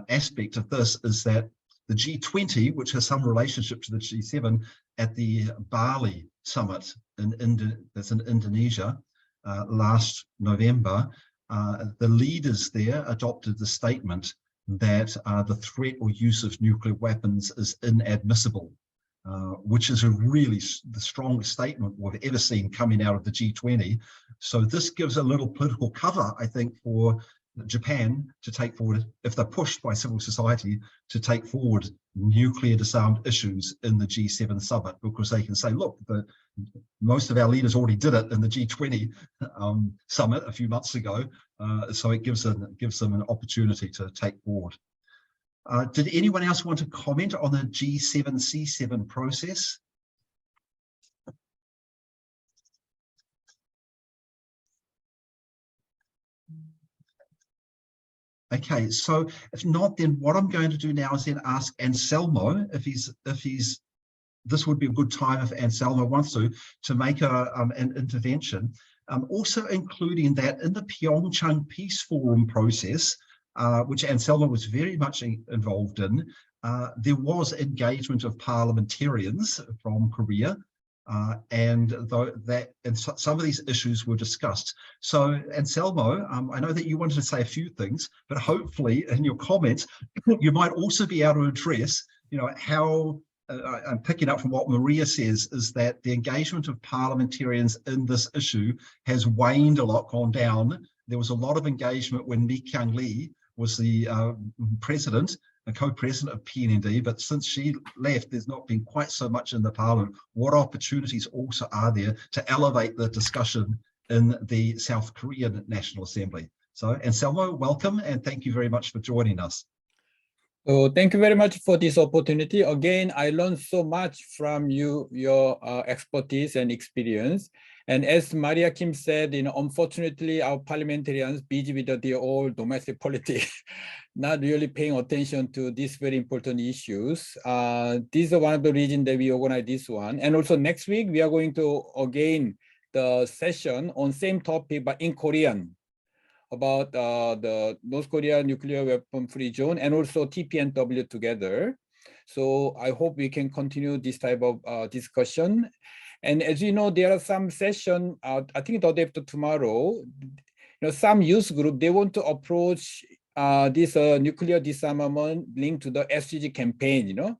aspect of this is that the G20, which has some relationship to the G7, at the Bali summit that's in Indonesia last November, the leaders there adopted the statement that the threat or use of nuclear weapons is inadmissible. Which is the strongest statement we've ever seen coming out of the G20. So this gives a little political cover, I think, for Japan to take forward, if they're pushed by civil society, to take forward nuclear disarmed issues in the G7 summit, because they can say, look, most of our leaders already did it in the G20 summit a few months ago, so it gives them an opportunity to take forward. Did anyone else want to comment on the G7-C7 process? Okay, so if not, then what I'm going to do now is then ask Anselmo if this would be a good time if Anselmo wants to make an intervention, also including that in the Pyeongchang Peace Forum process, which Anselmo was very much involved in, there was engagement of parliamentarians from Korea, and some of these issues were discussed. So Anselmo, I know that you wanted to say a few things, but hopefully in your comments, you might also be able to address, how, I'm picking up from what Maria says, is that the engagement of parliamentarians in this issue has waned a lot, gone down. There was a lot of engagement when Mi Kyung Lee was the president, a co-president of PNND, but since she left, there's not been quite so much in the parliament. What opportunities also are there to elevate the discussion in the South Korean National Assembly? So Anselmo, welcome, and thank you very much for joining us. So thank you very much for this opportunity. Again, I learned so much from you, your expertise and experience. And as Maria Kim said, unfortunately, our parliamentarians busy with their old domestic politics, not really paying attention to these very important issues. This is one of the reasons that we organize this one. And also next week, we are going to again the session on same topic, but in Korean, about the North Korea nuclear weapon free zone and also TPNW together. So I hope we can continue this type of discussion. And as you know, there are some sessions, I think the day after tomorrow, some youth group, they want to approach this nuclear disarmament linked to the SDG campaign,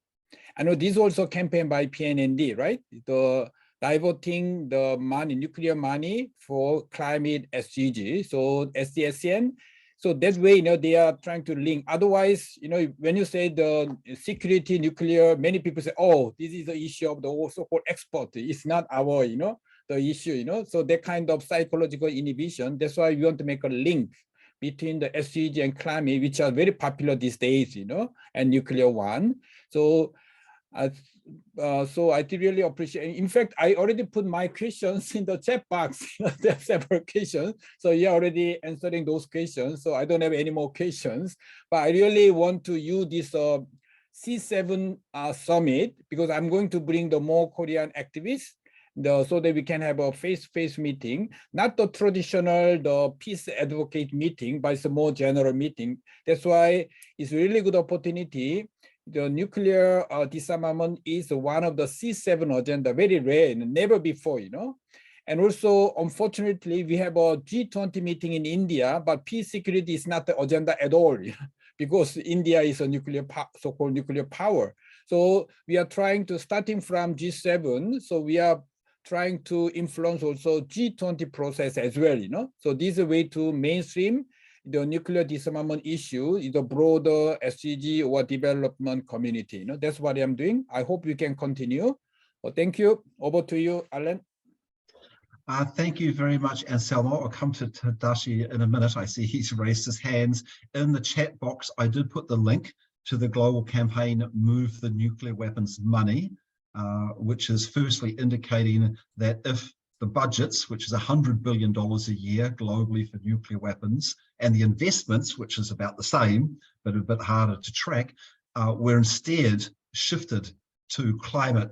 I know this is also campaign by PNND, right? The diverting the money, nuclear money for climate SDG, so SDSN. So that way, they are trying to link. Otherwise, when you say the security nuclear, many people say, oh, this is the issue of the so-called export. It's not our, the issue, So that kind of psychological inhibition, that's why we want to make a link between the SDG and climate, which are very popular these days, and nuclear one. So, so I really appreciate. In fact, I already put my questions in the chat box. There are several questions, so you're already answering those questions. So I don't have any more questions. But I really want to use this C7 summit because I'm going to bring the more Korean activists, so that we can have a face-to-face meeting, not the traditional the peace advocate meeting, but it's a more general meeting. That's why it's a really good opportunity. The nuclear disarmament is one of the C7 agenda, very rare, never before, And also, unfortunately, we have a G20 meeting in India, but peace security is not the agenda at all, because India is a so-called nuclear power. So we are trying to, starting from G7, so we are trying to influence also G20 process as well, So this is a way to mainstream the nuclear disarmament issue in the broader SDG or development community. That's what I'm doing. I hope we can continue. Well, thank you. Over to you, Alan. Thank you very much, Anselmo. I'll come to Tadashi in a minute. I see he's raised his hands. In the chat box, I did put the link to the global campaign, Move the Nuclear Weapons Money, which is firstly indicating that if the budgets, which is $100 billion a year globally for nuclear weapons, and the investments, which is about the same, but a bit harder to track, were instead shifted to climate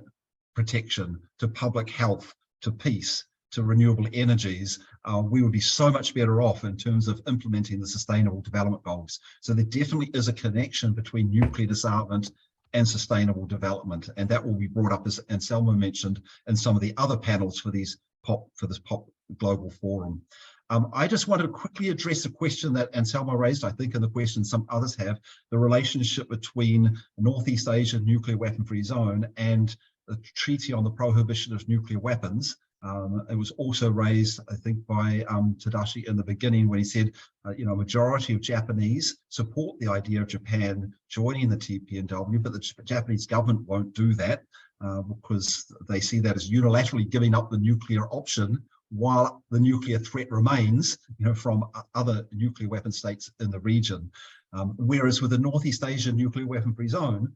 protection, to public health, to peace, to renewable energies, we would be so much better off in terms of implementing the Sustainable Development Goals. So there definitely is a connection between nuclear disarmament and sustainable development, and that will be brought up, as Anselmo mentioned, in some of the other panels for this POP global forum. I just want to quickly address a question that Anselmo raised, I think in the question some others have, the relationship between Northeast Asia Nuclear Weapon Free Zone and the Treaty on the Prohibition of Nuclear Weapons, It was also raised, I think, by Tadashi in the beginning when he said, you know, a majority of Japanese support the idea of Japan joining the TPNW, but the Japanese government won't do that because they see that as unilaterally giving up the nuclear option while the nuclear threat remains, you know, from other nuclear weapon states in the region. Whereas with the Northeast Asia nuclear weapon-free zone,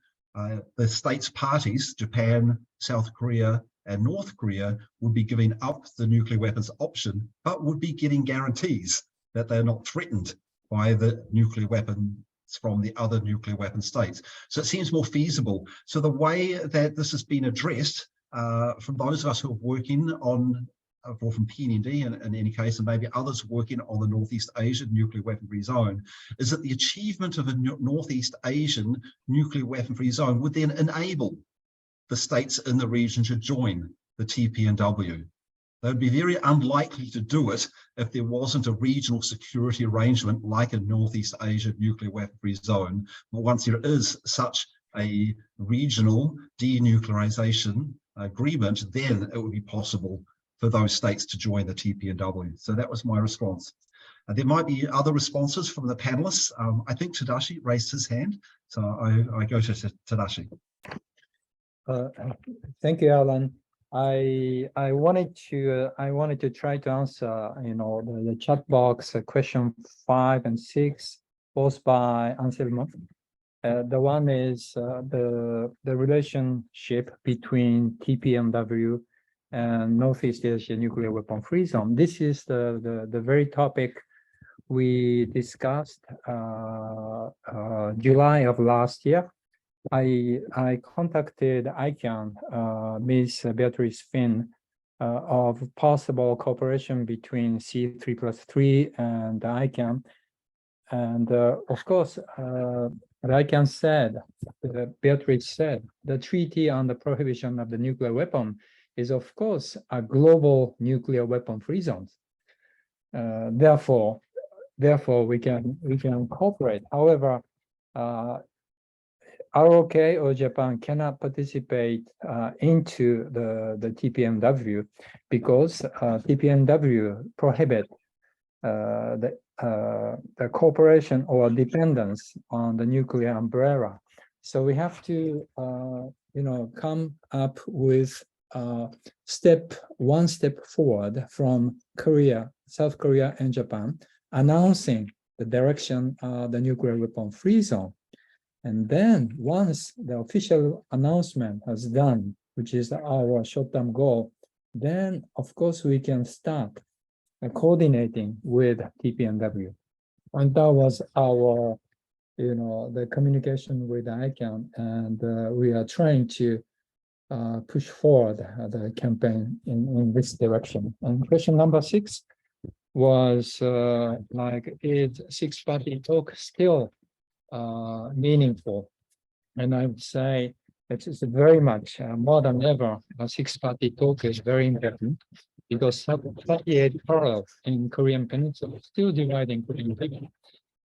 the states parties, Japan, South Korea, and North Korea, would be giving up the nuclear weapons option, but would be getting guarantees that they're not threatened by the nuclear weapons from the other nuclear weapon states. So it seems more feasible. So the way that this has been addressed from those of us who are working on, or from PND in any case, and maybe others working on the Northeast Asian nuclear weapon-free zone, is that the achievement of a Northeast Asian nuclear weapon-free zone would then enable the states in the region to join the TPNW. They would be very unlikely to do it if there wasn't a regional security arrangement like a Northeast Asia nuclear weapon-free zone. But once there is such a regional denuclearization agreement, then it would be possible for those states to join the TPNW. So that was my response. There might be other responses from the panelists. I think Tadashi raised his hand, so I go to Tadashi. Thank you, Alan. I wanted to try to answer, you know, the chat box question 5 and 6, both by Anselmo. The one is the relationship between TPNW and Northeast Asia nuclear weapon-free zone. This is the very topic we discussed July of last year. I contacted ICANN, Ms. Beatrice Finn, of possible cooperation between C3+3 and ICANN. And of course, ICANN said, Beatrice said, the Treaty on the Prohibition of the Nuclear Weapon is of course a global nuclear weapon-free zone. Therefore we can cooperate. However, ROK or Japan cannot participate into the TPNW because TPNW prohibit the cooperation or dependence on the nuclear umbrella. So we have to, you know, come up with one step forward from Korea, South Korea, and Japan, announcing the direction of the nuclear weapon-free zone. And then once the official announcement has done, which is our short-term goal, then of course we can start coordinating with TPNW. And that was our, you know, the communication with ICANN, and we are trying to push forward the campaign in this direction. And question number 6 was like, is six-party talk still meaningful? And I would say it is very much more than ever, a six-party talk is very important because 38 parallel in Korean Peninsula still dividing Korean people.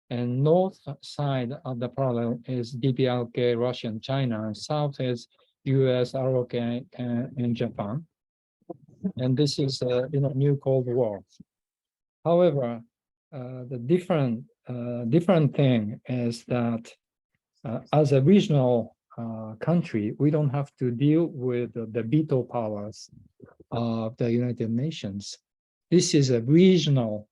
And north side of the parallel is DPRK, Russia, and China, and south is US, ROK, and Japan. And this is a new Cold War. However, the different thing is that as a regional country, we don't have to deal with the veto powers of the United Nations. This is a regional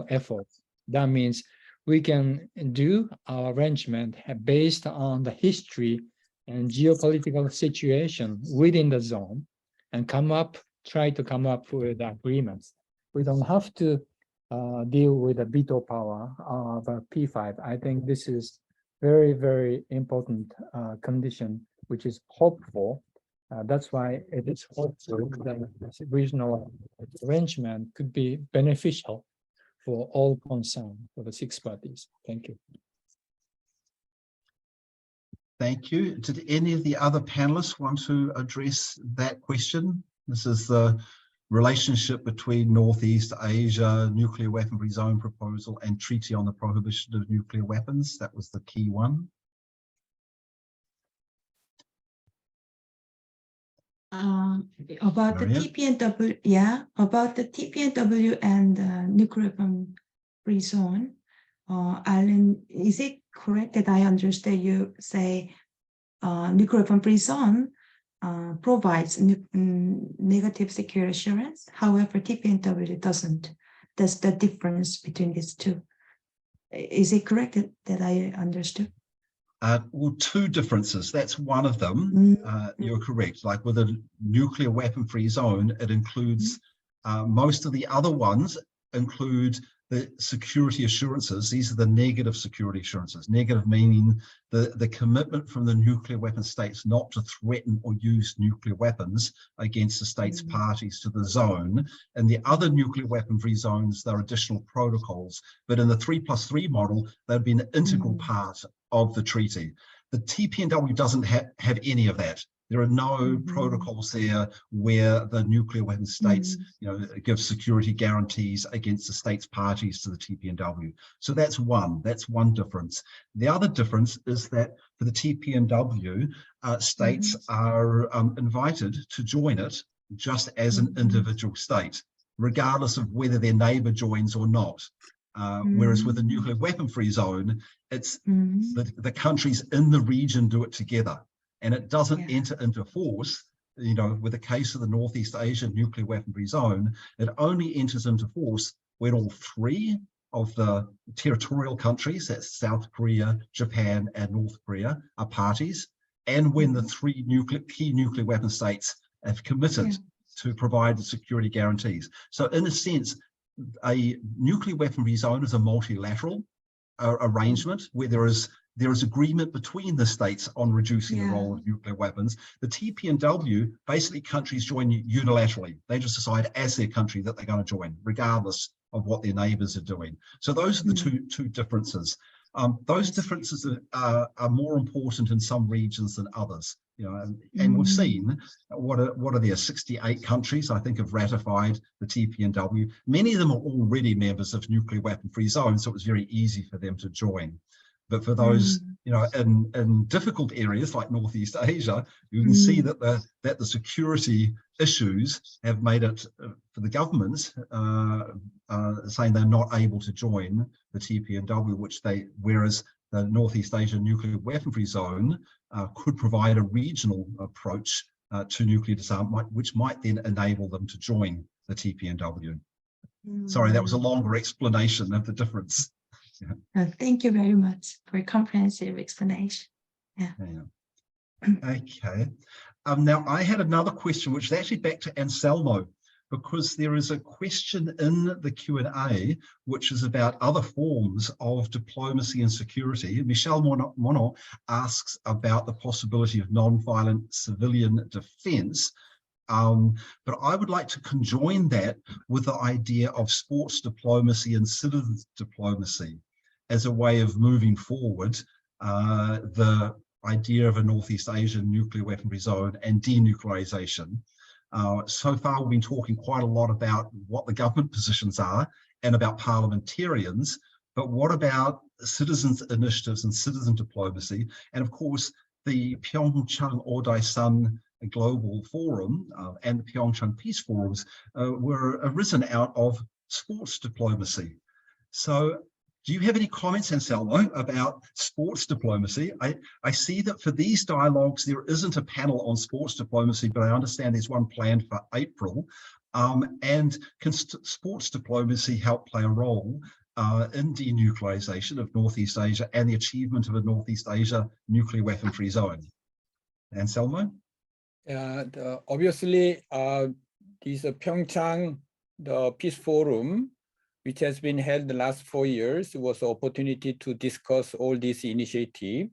effort. That means we can do our arrangement based on the history and geopolitical situation within the zone and try to come up with agreements. We don't have to deal with the veto power of P5. I think this is very, very important condition, which is hopeful. That's why it is hopeful that this regional arrangement could be beneficial for all concerned, for the 6 parties. Thank you. Thank you. Did any of the other panelists want to address that question? This is the relationship between Northeast Asia nuclear weaponry zone proposal and Treaty on the Prohibition of Nuclear Weapons. That was the key one. About the TPNW, yeah, about the TPNW and nuclear weapon free zone. Alan, is it correct that I understand you say nuclear weapon free zone provides negative security assurance? However, TPNW doesn't. That's the difference between these two. Is it correct that I understood? Well, two differences. That's one of them. You're correct. Like with a nuclear weapon-free zone, it includes most of the other ones include the security assurances. These are the negative security assurances. Negative meaning the commitment from the nuclear weapon states not to threaten or use nuclear weapons against the states parties to the zone. And the other nuclear weapon-free zones, there are additional protocols. But in the 3+3 model, they've been an integral part of the treaty. The TPNW doesn't have any of that. There are no protocols there where the nuclear weapon states, give security guarantees against the states parties to the TPNW. So that's one difference. The other difference is that for the TPNW, states are invited to join it just as an individual state, regardless of whether their neighbor joins or not. Whereas with a nuclear weapon-free zone, it's the countries in the region do it together. And it doesn't enter into force, with the case of the Northeast Asia nuclear weapon-free zone, it only enters into force when all three of the territorial countries, that's South Korea, Japan, and North Korea, are parties, and when the three key nuclear weapon states have committed to provide the security guarantees. So in a sense, a nuclear weapon-free zone is a multilateral arrangement where there is agreement between the states on reducing the role of nuclear weapons. The TPNW, basically countries join unilaterally. They just decide as their country that they're going to join, regardless of what their neighbors are doing. So those are the two differences. Those differences are more important in some regions than others. And we've seen what are there 68 countries I think have ratified the TPNW. Many of them are already members of nuclear weapon-free zones, so it was very easy for them to join. But for those, in difficult areas like Northeast Asia, you can see that the security issues have made it for the governments saying they're not able to join the TPNW, whereas the Northeast Asia nuclear weapon-free zone could provide a regional approach to nuclear disarmament, which might then enable them to join the TPNW. Sorry, that was a longer explanation of the difference. Thank you very much for a comprehensive explanation. Okay. Now, I had another question, which is actually back to Anselmo, because there is a question in the Q&A, which is about other forms of diplomacy and security. Michelle Mono asks about the possibility of non-violent civilian defense. But I would like to conjoin that with the idea of sports diplomacy and citizens diplomacy as a way of moving forward the idea of a Northeast Asian nuclear weaponry zone and denuclearization. So far, we've been talking quite a lot about what the government positions are and about parliamentarians, but what about citizens' initiatives and citizen diplomacy? And of course, the Pyeongchang Odaisan Global Forum and the Pyeongchang Peace Forums were arisen out of sports diplomacy. So do you have any comments, Anselmo, about sports diplomacy? I see that for these dialogues, there isn't a panel on sports diplomacy, but I understand there's one planned for April. And can sports diplomacy help play a role in denuclearization of Northeast Asia and the achievement of a Northeast Asia nuclear weapon-free zone? Anselmo? Obviously, this Pyeongchang, the Peace Forum, which has been held the last 4 years, was an opportunity to discuss all these initiatives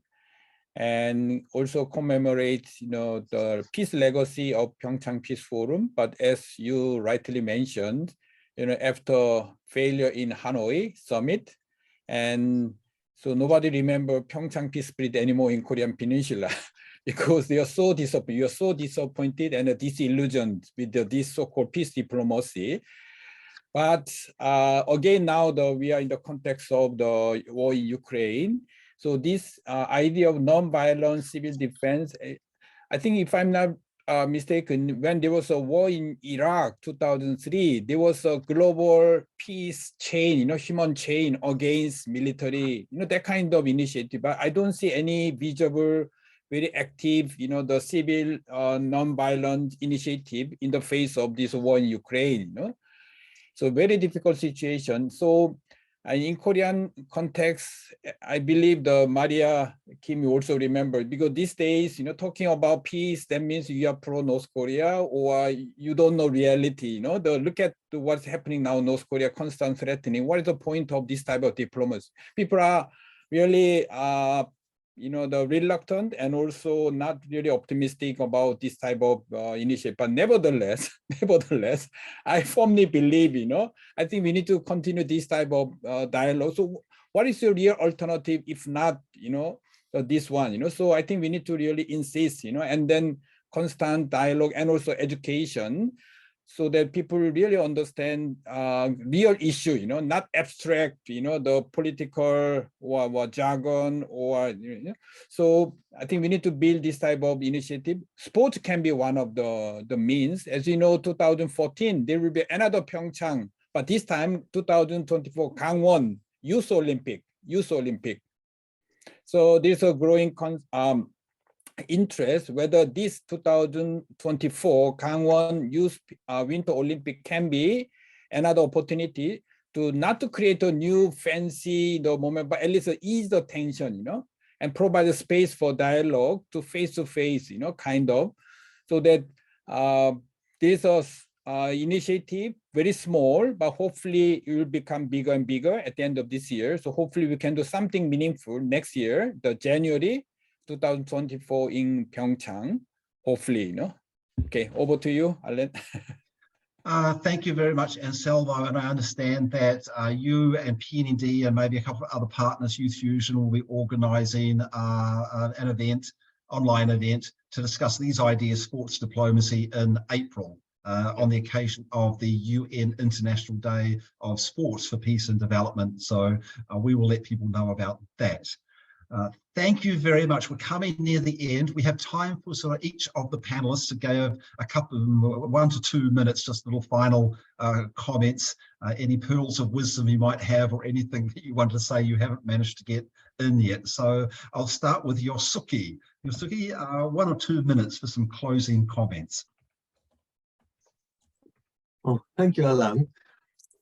and also commemorate, the peace legacy of Pyeongchang Peace Forum. But as you rightly mentioned, after failure in Hanoi summit, and so nobody remember Pyeongchang Peace Spirit anymore in Korean Peninsula because they are so disappointed. You are so disappointed and disillusioned with this so-called peace diplomacy. But again, now we are in the context of the war in Ukraine. So this idea of non-violent civil defense, I think if I'm not mistaken, when there was a war in Iraq, 2003, there was a global peace chain, human chain against military, that kind of initiative. But I don't see any visible, very active, the civil non-violent initiative in the face of this war in Ukraine. So very difficult situation. So in Korean context, I believe the Maria Kim you also remember, because these days, talking about peace, that means you are pro North Korea or you don't know reality. Look at what's happening now in North Korea, constant threatening. What is the point of this type of diplomacy? People are really the reluctant and also not really optimistic about this type of initiative. But nevertheless, I firmly believe, I think we need to continue this type of dialogue. So what is your real alternative if not, this one, so I think we need to really insist, and then constant dialogue and also education, so that people really understand real issue, not abstract, the political or jargon or, so I think we need to build this type of initiative. Sports can be one of the means. As you know, 2014, there will be another Pyeongchang, but this time 2024, Gangwon Youth Olympic. So there's a growing interest whether this 2024 Gangwon Youth Winter Olympic can be another opportunity to not to create a new fancy moment, but at least ease the tension, and provide a space for dialogue to face, kind of, so that there's a initiative, very small, but hopefully it will become bigger and bigger at the end of this year. So hopefully we can do something meaningful next year, the January 2024 in Pyeongchang, hopefully, Okay, over to you, Alan. Thank you very much, Anselmo, and I understand that you and PND and maybe a couple of other partners, Youth Fusion, will be organising an event, online event, to discuss these ideas, sports diplomacy, in April on the occasion of the UN International Day of Sports for Peace and Development. So we will let people know about that. Thank you very much. We're coming near the end. We have time for sort of each of the panelists to give a couple of 1 to 2 minutes, just little final comments, any pearls of wisdom you might have, or anything that you want to say you haven't managed to get in yet. So I'll start with Yosuke. Yosuke, 1 or 2 minutes for some closing comments. Oh, thank you, Alan.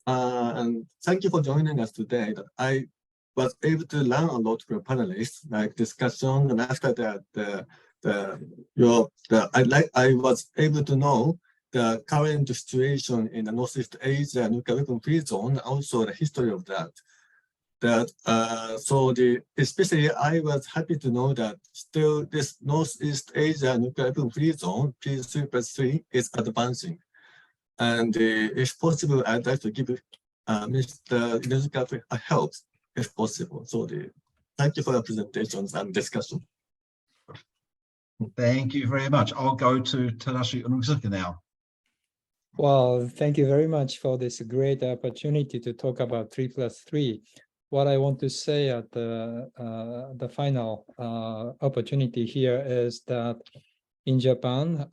And thank you for joining us today. I was able to learn a lot from panelists, like discussion, and after that, I was able to know the current situation in the Northeast Asia nuclear weapon-free zone, also the history of that. Especially I was happy to know that still this Northeast Asia nuclear weapon-free zone, P3+3, is advancing. And if possible, I'd like to give Mr. Inuzuka help, if possible. So thank you for your presentations and discussion. Thank you very much. I'll go to Tadashi Inuzuka now. Well, thank you very much for this great opportunity to talk about 3+3. What I want to say at the final opportunity here is that in Japan,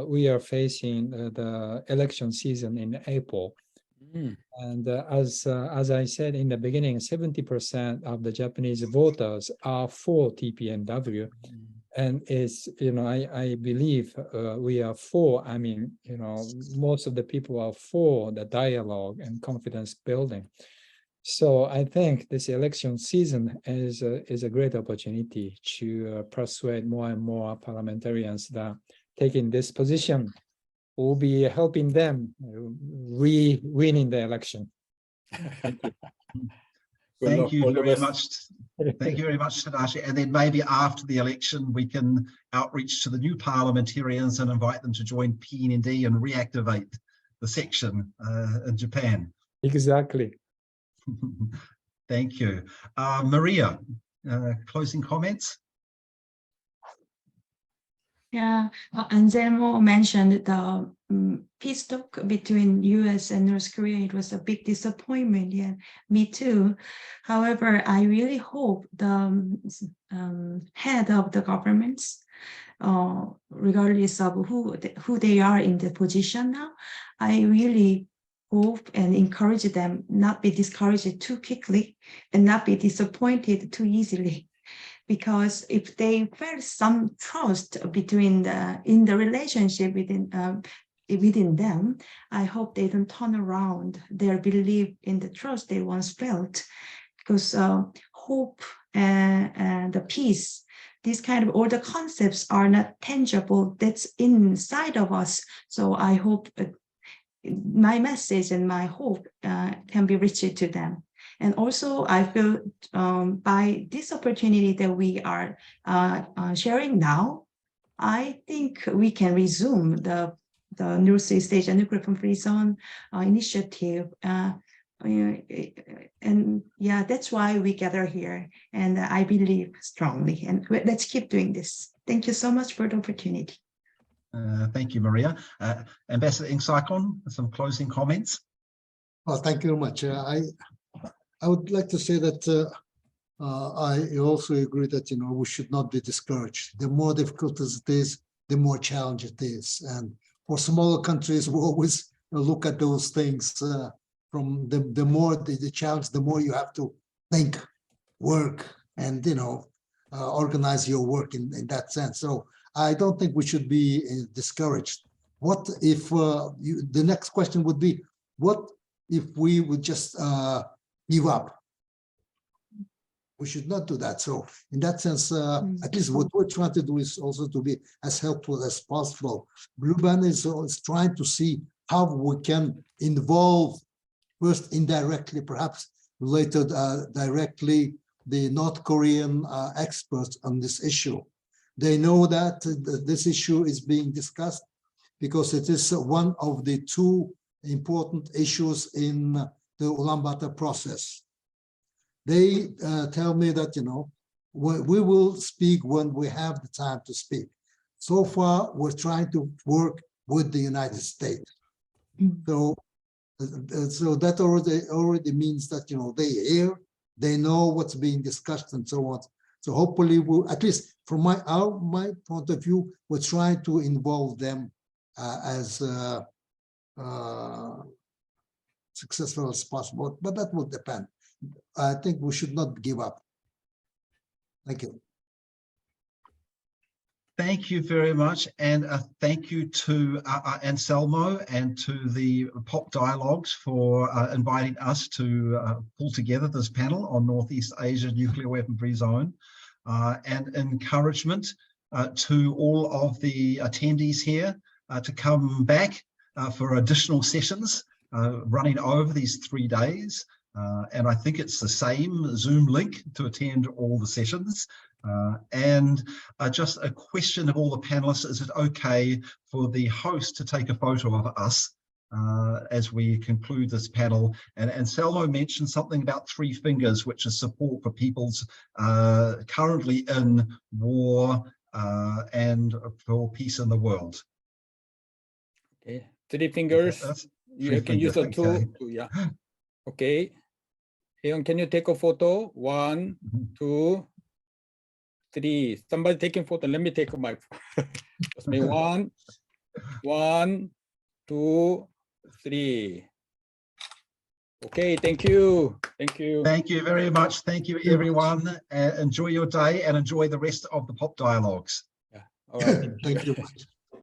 we are facing the election season in April. And as I said in the beginning, 70% of the Japanese voters are for TPNW. And it's, I believe we are for, most of the people are for the dialogue and confidence building. So I think this election season is a great opportunity to persuade more and more parliamentarians that taking this position will be helping them winning the election. Thank you very much. Thank you very much, Tadashi. And then maybe after the election, we can outreach to the new parliamentarians and invite them to join PND and reactivate the section in Japan. Exactly. Thank you. Maria, closing comments? Yeah, Anselmo mentioned the peace talk between US and North Korea. It was a big disappointment. Yeah, me too. However, I really hope the head of the governments regardless of who they are in the position now. I really hope and encourage them not be discouraged too quickly and not be disappointed too easily. Because if they felt some trust in the relationship within them, I hope they don't turn around their belief in the trust they once felt. Because hope and the peace, these kind of all the concepts are not tangible. That's inside of us. So I hope my message and my hope can be reached to them. And also, I feel by this opportunity that we are sharing now, I think we can resume the Northeast Asia Nuclear Weapon-Free Zone initiative. And yeah, that's why we gather here. And I believe strongly. And let's keep doing this. Thank you so much for the opportunity. Thank you, Maria. Ambassador Ing Saikon, some closing comments. Well, thank you very much. I would like to say that I also agree that, we should not be discouraged. The more difficult it is, the more challenge it is. And for smaller countries, we always look at those things from the more the challenge, the more you have to think, work, and, organize your work in that sense. So I don't think we should be discouraged. What if the next question would be, what if we would just give up? We should not do that. So in that sense, at least what we're trying to do is also to be as helpful as possible. Blue Band is trying to see how we can involve first indirectly, perhaps later directly, the North Korean experts on this issue. They know that this issue is being discussed because it is one of the two important issues in the Ulaanbaatar process. They tell me that, we will speak when we have the time to speak. So far, we're trying to work with the United States. So that already means that, they hear, they know what's being discussed and so on. So hopefully, we'll, at least from my point of view, we're trying to involve them as successful as possible, but that will depend. I think we should not give up. Thank you. Thank you very much, and thank you to Anselmo and to the POP Dialogues for inviting us to pull together this panel on Northeast Asia Nuclear Weapon-Free Zone, and encouragement to all of the attendees here to come back for additional sessions running over these 3 days. And I think it's the same Zoom link to attend all the sessions. And just a question of all the panelists, is it okay for the host to take a photo of us as we conclude this panel? And Selmo mentioned something about 3 fingers, which is support for people's currently in war and for peace in the world. Okay, 3 fingers. You can use a tool. Yeah. Okay. Eon, can you take a photo? 1, 2, 3. Somebody taking photo. Let me take my. Just me 1, 2, 3. Okay. Thank you. Thank you. Thank you very much. Thank you, everyone. Enjoy your day and enjoy the rest of the POP Dialogues. Yeah. All right. Thank you.